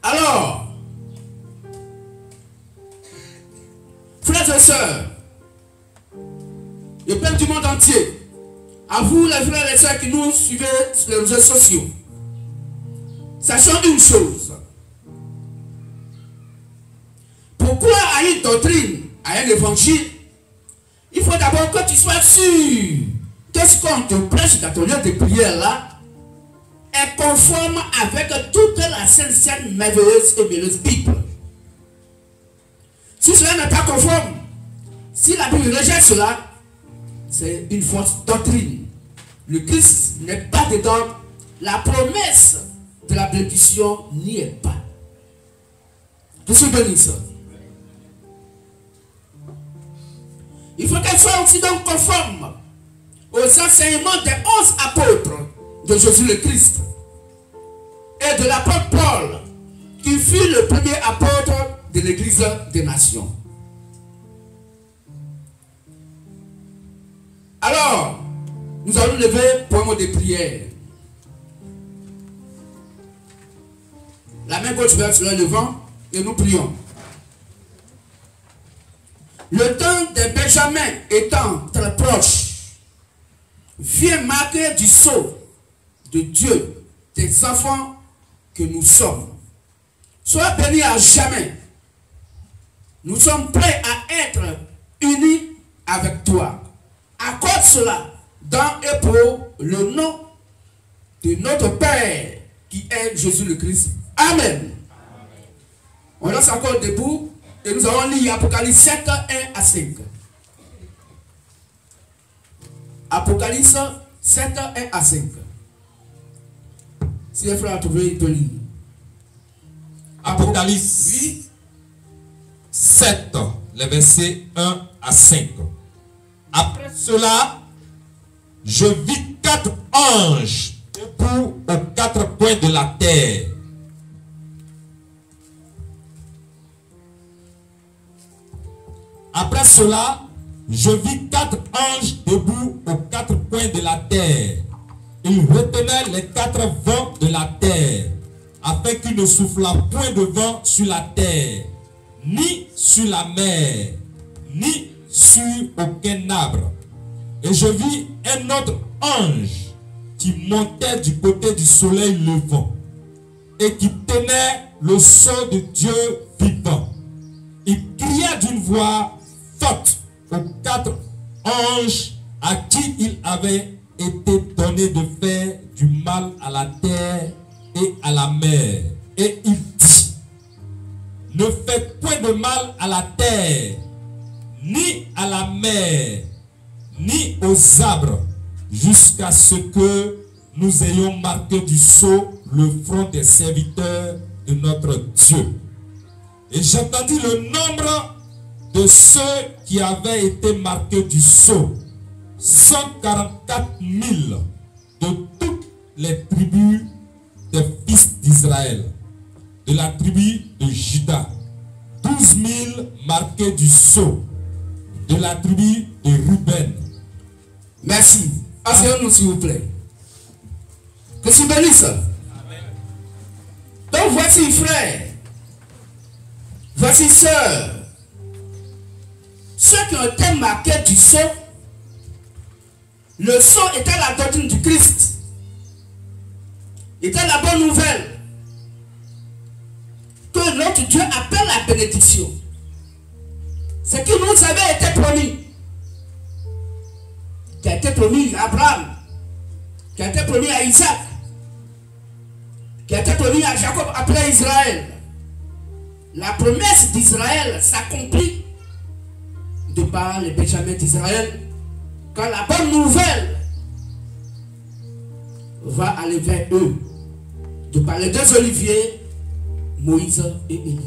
Alors, frères et sœurs, le peuple du monde entier, à vous les frères et sœurs qui nous suivez sur les réseaux sociaux, sachons une chose. Pour croire à une doctrine, à un évangile, il faut d'abord que tu sois sûr que ce qu'on te prêche dans ton lieu de prière là est conforme avec toute la sainte merveilleuse et merveilleuse Bible. Si cela n'est pas conforme, si la Bible rejette cela, c'est une fausse doctrine. Le Christ n'est pas dedans. La promesse de la bénédiction n'y est pas. Que Dieu bénisse. Il faut qu'elle soit aussi donc conforme aux enseignements des 11 apôtres de Jésus le Christ et de l'apôtre Paul, qui fut le premier apôtre de l'Église des nations. Alors, nous allons lever pour un mot de prière. La main gauche vers sur le vent et nous prions. Le temps de Benjamin étant très proche, viens marquer du sceau de Dieu, des enfants que nous sommes. Sois béni à jamais Nous sommes prêts à être unis avec toi. Accorde cela dans et pour le nom de notre Père qui est Jésus le Christ. Amen. On reste encore debout et nous allons lire Apocalypse 7, 1 à 5. Apocalypse 7, 1 à 5. Si les frères ont trouvé, ils te lisent. Apocalypse 7, les versets 1 à 5. Après cela, je vis 4 anges debout aux 4 coins de la terre. Après cela, je vis 4 anges debout aux 4 coins de la terre. Ils retenaient les 4 vents de la terre, afin qu'il ne soufflât point de vent sur la terre, ni sur la mer, ni sur aucun arbre. Et je vis un autre ange qui montait du côté du soleil levant et qui tenait le sceau de Dieu vivant. Il cria d'une voix forte aux 4 anges à qui il avait été donné de faire du mal à la terre et à la mer. Et il dit: ne faites point de mal à la terre, ni à la mer, ni aux arbres, jusqu'à ce que nous ayons marqué du sceau le front des serviteurs de notre Dieu. Et j'entendis le nombre de ceux qui avaient été marqués du sceau: 144 000 de toutes les tribus des fils d'Israël, de la tribu de Juda, 12 000 marqués du sceau, de la tribu de Ruben. Merci. Asseyons-nous s'il vous plaît. Que tu bénisses. Donc voici frères, voici sœurs, ceux qui ont été marqués du sceau. Le sceau était la doctrine du Christ, était la bonne nouvelle que notre Dieu appelle la bénédiction. Ce qui nous avait été promis, qui a été promis à Abraham, qui a été promis à Isaac, qui a été promis à Jacob après Israël. La promesse d'Israël s'accomplit de par les Benjamins d'Israël, quand la bonne nouvelle va aller vers eux, de par les 2 oliviers, Moïse et Élie,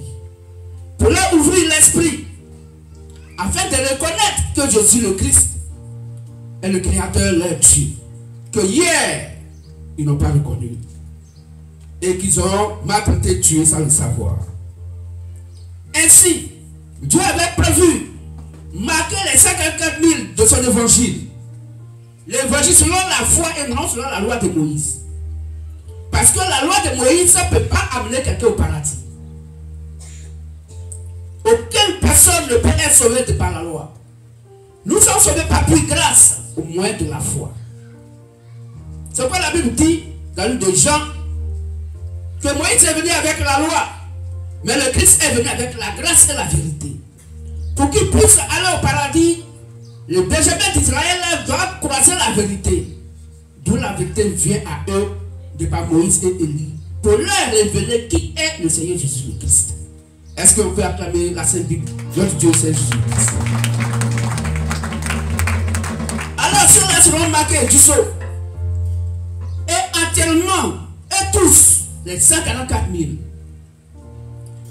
pour leur ouvrir l'esprit, afin de reconnaître que Jésus le Christ est le Créateur, leur Dieu, que hier, ils n'ont pas reconnu, et qu'ils ont maltraité Dieu sans le savoir. Ainsi, Dieu avait prévu marquer les 54 000 de son évangile. L'évangile selon la foi et non selon la loi de Moïse. Parce que la loi de Moïse ne peut pas amener quelqu'un au paradis. Aucune personne ne peut être sauvée par la loi. Nous sommes sauvés par plus grâce au moyen de la foi. C'est pourquoi la Bible dit dans le livre de Jean que Moïse est venu avec la loi, mais le Christ est venu avec la grâce et la vérité. Pour qu'ils puissent aller au paradis, les Benjamins d'Israël doivent croiser la vérité. D'où la vérité vient à eux de par Moïse et Élie, pour leur révéler qui est le Seigneur Jésus le Christ. Est-ce qu'on peut acclamer la Sainte Bible? Notre Dieu, c'est Jésus Christ. Alors, ceux-là seront marqués du sceau. Et entièrement, et tous, les 144 000.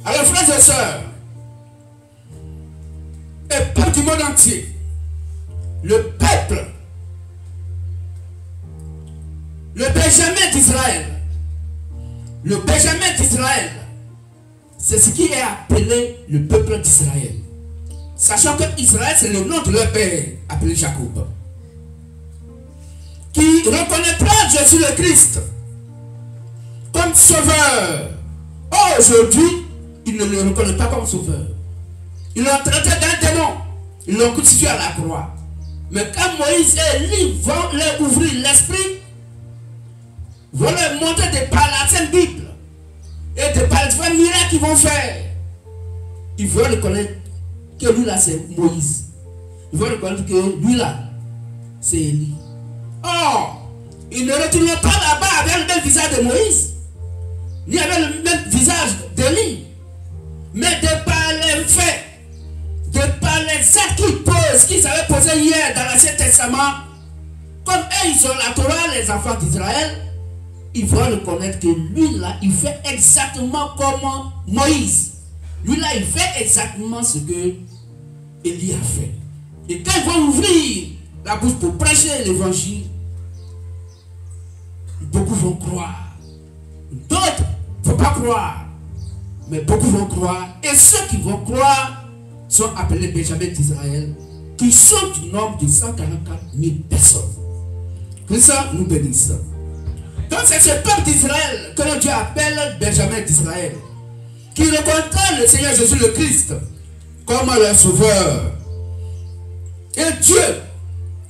Alors, frères et sœurs, et peuple du monde entier, le peuple, le Benjamin d'Israël, le Benjamin d'Israël, c'est ce qui est appelé le peuple d'Israël. Sachant que Israël, c'est le nom de leur père, appelé Jacob, qui reconnaîtra Jésus le Christ comme sauveur. Aujourd'hui, ils ne le reconnaissent pas comme sauveur. Ils l'ont traité d'un démon. Ils l'ont crucifié à la croix. Mais quand Moïse et Élie vont leur ouvrir l'esprit, vont leur montrer de par la Sainte Bible et de par les miracles qu'ils vont faire, ils vont reconnaître que lui là c'est Moïse. Ils vont reconnaître que lui là c'est Élie. Or, ils ne retournent pas là-bas avec le même visage de Moïse, ni avec le même visage d'Élie. Mais de par les faits, de par les actes qu'ils posent, qu'ils avaient posés hier dans l'Ancien Testament, comme eux ils ont la Torah, les enfants d'Israël, ils vont reconnaître que lui là, il fait exactement comme Moïse. Lui là, il fait exactement ce que Élie a fait. Et quand ils vont ouvrir la bouche pour prêcher l'évangile, beaucoup vont croire. D'autres ne vont pas croire. Mais beaucoup vont croire. Et ceux qui vont croire sont appelés Benjamin d'Israël, qui sont du nombre de 144 000 personnes. Que ça nous bénisse. Donc c'est ce peuple d'Israël que Dieu appelle Benjamin d'Israël, qui reconnaît le Seigneur Jésus le Christ comme leur sauveur. Et Dieu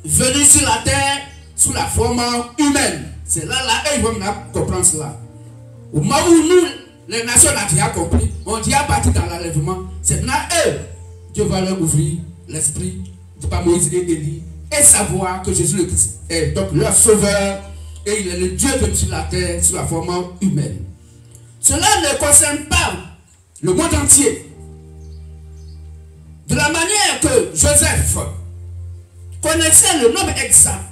venu sur la terre sous la forme humaine. C'est là, ils vont comprendre cela. Au moment où nous, les nations, on a déjà compris, on dit à partir dans l'enlèvement, c'est maintenant eux, Dieu va leur ouvrir l'esprit, par Moïse et Élie, et savoir que Jésus le Christ est donc leur sauveur, et il est le Dieu venu sur la terre sous la forme humaine. Cela ne concerne pas le monde entier. De la manière que Joseph connaissait le nombre exact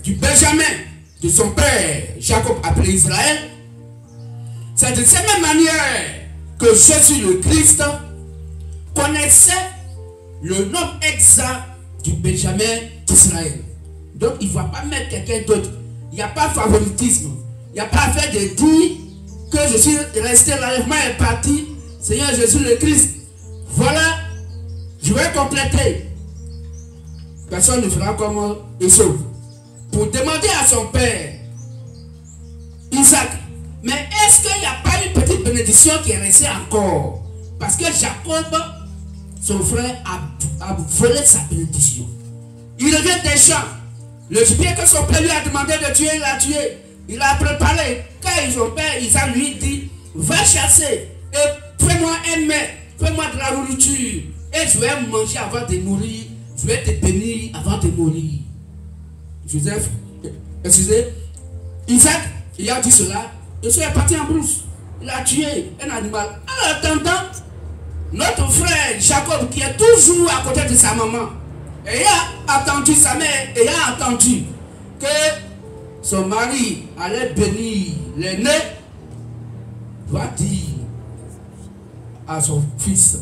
du Benjamin de son père Jacob appelé Israël, c'est de cette même manière que Jésus le Christ connaissait le nombre exact du Benjamin d'Israël. Donc il ne va pas mettre quelqu'un d'autre. Il n'y a pas de favoritisme. Il n'y a pas fait de dire que je suis resté, l'enlèvement est parti, Seigneur Jésus le Christ. Voilà, je vais compléter. Personne ne fera comme Esau. Pour demander à son père, Isaac, mais est-ce qu'il n'y a pas une petite bénédiction qui est restée encore? Parce que Jacob, son frère, a volé sa bénédiction. Il revient des champs. Le gibier que son père lui a demandé de tuer, il l'a tué. Il a préparé. Quand son père Isaac lui dit, va chasser et fais-moi un mets, fais-moi de la nourriture et je vais manger avant de mourir. Je vais te bénir avant de mourir. Joseph, excusez, Isaac, il a dit cela. Et il est parti en brousse. Il a tué un animal. En attendant, notre frère Jacob, qui est toujours à côté de sa maman, ayant attendu sa mère, ayant attendu que son mari allait bénir l'aîné, va dire à son fils,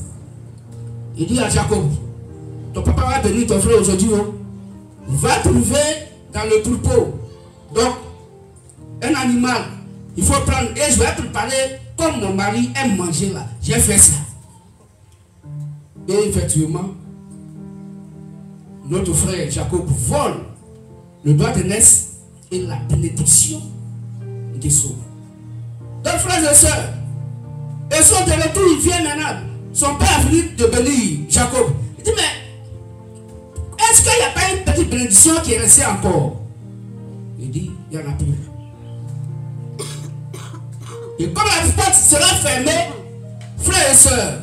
il dit à Jacob, ton papa va bénir ton frère aujourd'hui, va trouver dans le troupeau donc un animal, il faut prendre et je vais préparer comme mon mari aime manger là. J'ai fait ça. Et effectivement, notre frère Jacob vole le doigt de naissance et la bénédiction des sauves. Donc frères et sœurs, ils sont de retour, il vient maintenant. Son père a fini de bénir Jacob. Il dit, mais est-ce qu'il n'y a pas une petite bénédiction qui est restée encore? Il dit, il n'y en a plus. Et comme la porte sera fermée, frères et sœurs,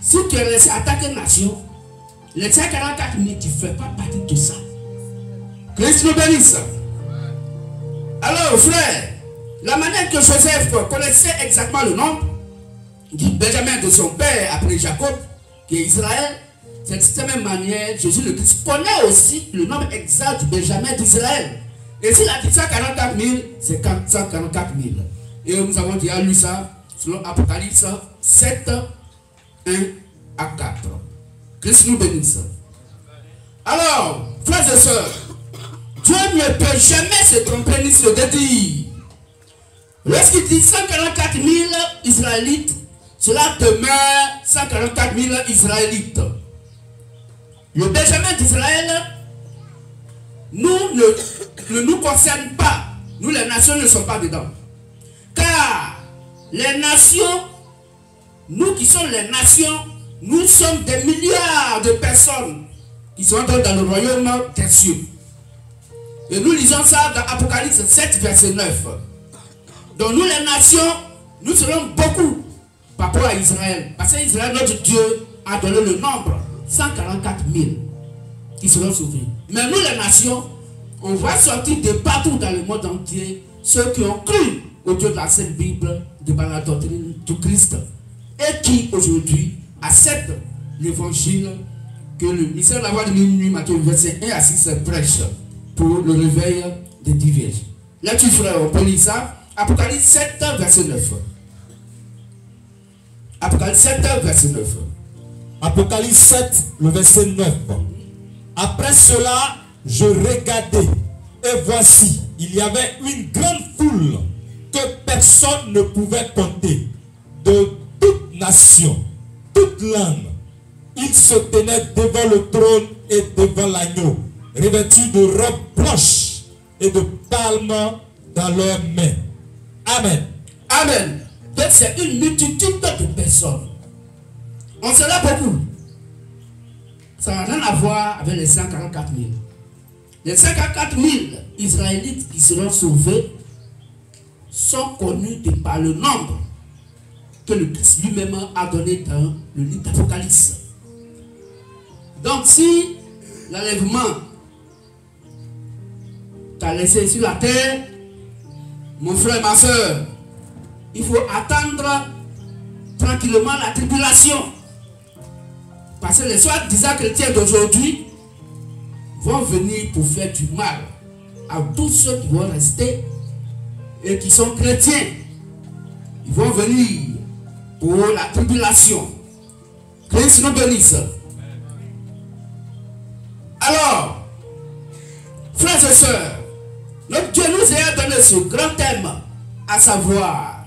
si tu es laissé attaquer une nation, les 144 000, tu ne fais pas partie de ça. Christ nous bénisse. Alors, frère, la manière que Joseph connaissait exactement le nom du Benjamin de son père après Jacob, qui est Israël, c'est de cette même manière, Jésus le Christ connaît aussi le nom exact du Benjamin d'Israël. Et s'il a dit 144 000, c'est 144 000. Et nous avons déjà lu ça selon Apocalypse 7, 1 à 4. Christ nous bénisse. Alors, frères et sœurs, Dieu ne peut jamais se tromper ni se dédire. Lorsqu'il dit 144 000 Israélites, cela demeure 144 000 Israélites. Le Benjamin d'Israël ne nous concerne pas. Nous, les nations, ne sommes pas dedans. Car les nations, nous qui sommes les nations, nous sommes des milliards de personnes qui sont dans le royaume des cieux. Et nous lisons ça dans Apocalypse 7, verset 9. Donc nous les nations, nous serons beaucoup par rapport à Israël. Parce qu'Israël, notre Dieu, a donné le nombre 144 000 qui seront sauvés. Mais nous, les nations, on va sortir de partout dans le monde entier ceux qui ont cru au Dieu de la Sainte Bible, de la doctrine du Christ, et qui aujourd'hui acceptent l'évangile que le ministère de la voix de minuit, Matthieu verset 1 à 6 prêche pour le réveil des divers. Là, tu frère, on peut lire ça. Apocalypse 7, verset 9. Apocalypse 7, verset 9. Apocalypse 7, le verset 9. Après cela, je regardais, et voici, il y avait une grande foule que personne ne pouvait compter, de toute nation, toute langue. Ils se tenaient devant le trône et devant l'agneau, revêtus de robes blanches et de palmes dans leurs mains. Amen. Amen. Donc c'est une multitude de personnes. On se l'a beaucoup. Ça n'a rien à voir avec les 144 000. Les 144 000 Israélites qui seront sauvés sont connus par le nombre que le Christ lui-même a donné dans le livre d'Apocalypse. Donc si l'enlèvement t'a laissé sur la terre, mon frère, ma soeur, il faut attendre tranquillement la tribulation. Parce que les soi-disant chrétiens d'aujourd'hui vont venir pour faire du mal à tous ceux qui vont rester et qui sont chrétiens. Ils vont venir pour la tribulation. Christ nous bénisse. Alors, frères et sœurs, notre Dieu nous a donné ce grand thème, à savoir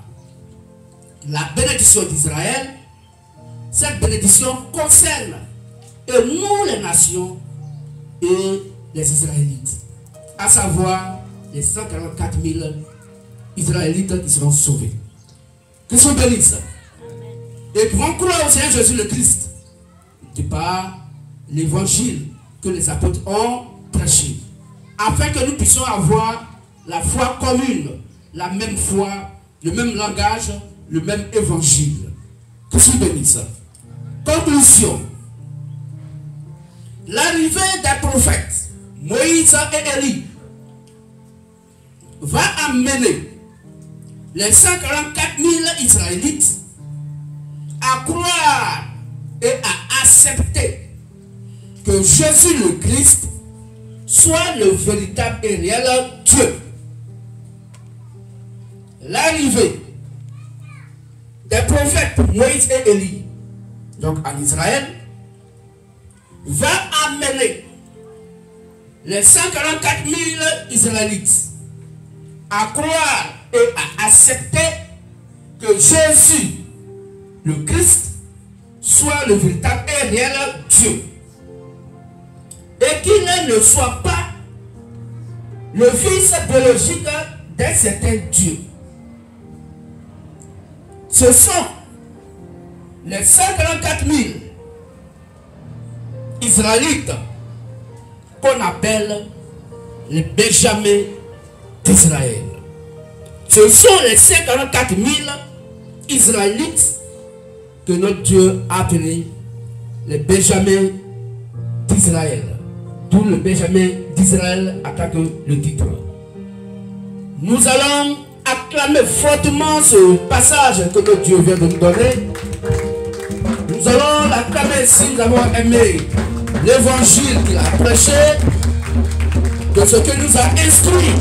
la bénédiction d'Israël. Cette bénédiction concerne et nous les nations et les Israélites, à savoir les 144 000 Israélites qui seront sauvés, qui sont bénissent et qui vont croire au Seigneur Jésus le Christ de par l'évangile que les apôtres ont prêché, afin que nous puissions avoir la foi commune, la même foi, le même langage, le même évangile. Que je bénisse. Conclusion. L'arrivée des prophètes, Moïse et Élie, va amener les 144 000 Israélites à croire et à accepter que Jésus le Christ soit le véritable et réel Dieu. L'arrivée des prophètes Moïse et Élie, donc en Israël, va amener les 144 000 Israélites à croire et à accepter que Jésus, le Christ, soit le véritable et réel Dieu. Et qu'il ne soit pas le fils biologique d'un certain Dieu. Ce sont les 144 000 Israélites qu'on appelle les Benjamins d'Israël. Ce sont les 144 000 Israélites que notre Dieu a appelés les Benjamins d'Israël. D'où le Benjamin d'Israël attaque le titre. Nous allons acclamer fortement ce passage que notre Dieu vient de nous donner. Nous allons l'acclamer si nous avons aimé l'évangile qu'il a prêché, de ce qu'il nous a instruit,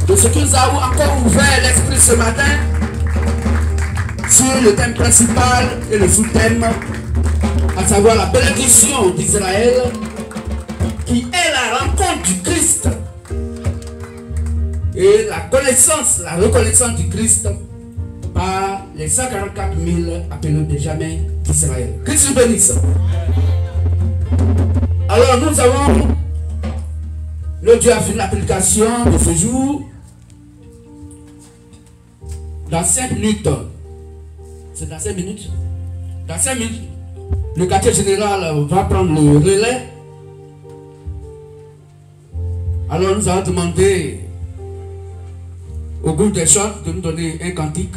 de ce qu'il nous a encore ouvert l'esprit ce matin sur le thème principal et le sous-thème, à savoir la bénédiction d'Israël, qui est la rencontre du Christ et la connaissance, la reconnaissance du Christ par les 144 000 appelés Benjamins d'Israël. Christ nous bénisse. Alors nous avons, le Dieu a fait l'application de ce jour dans 5 minutes. C'est dans 5 minutes. Dans 5 minutes, le quartier général va prendre le relais. Alors nous allons demander au groupe des chants de nous donner un cantique.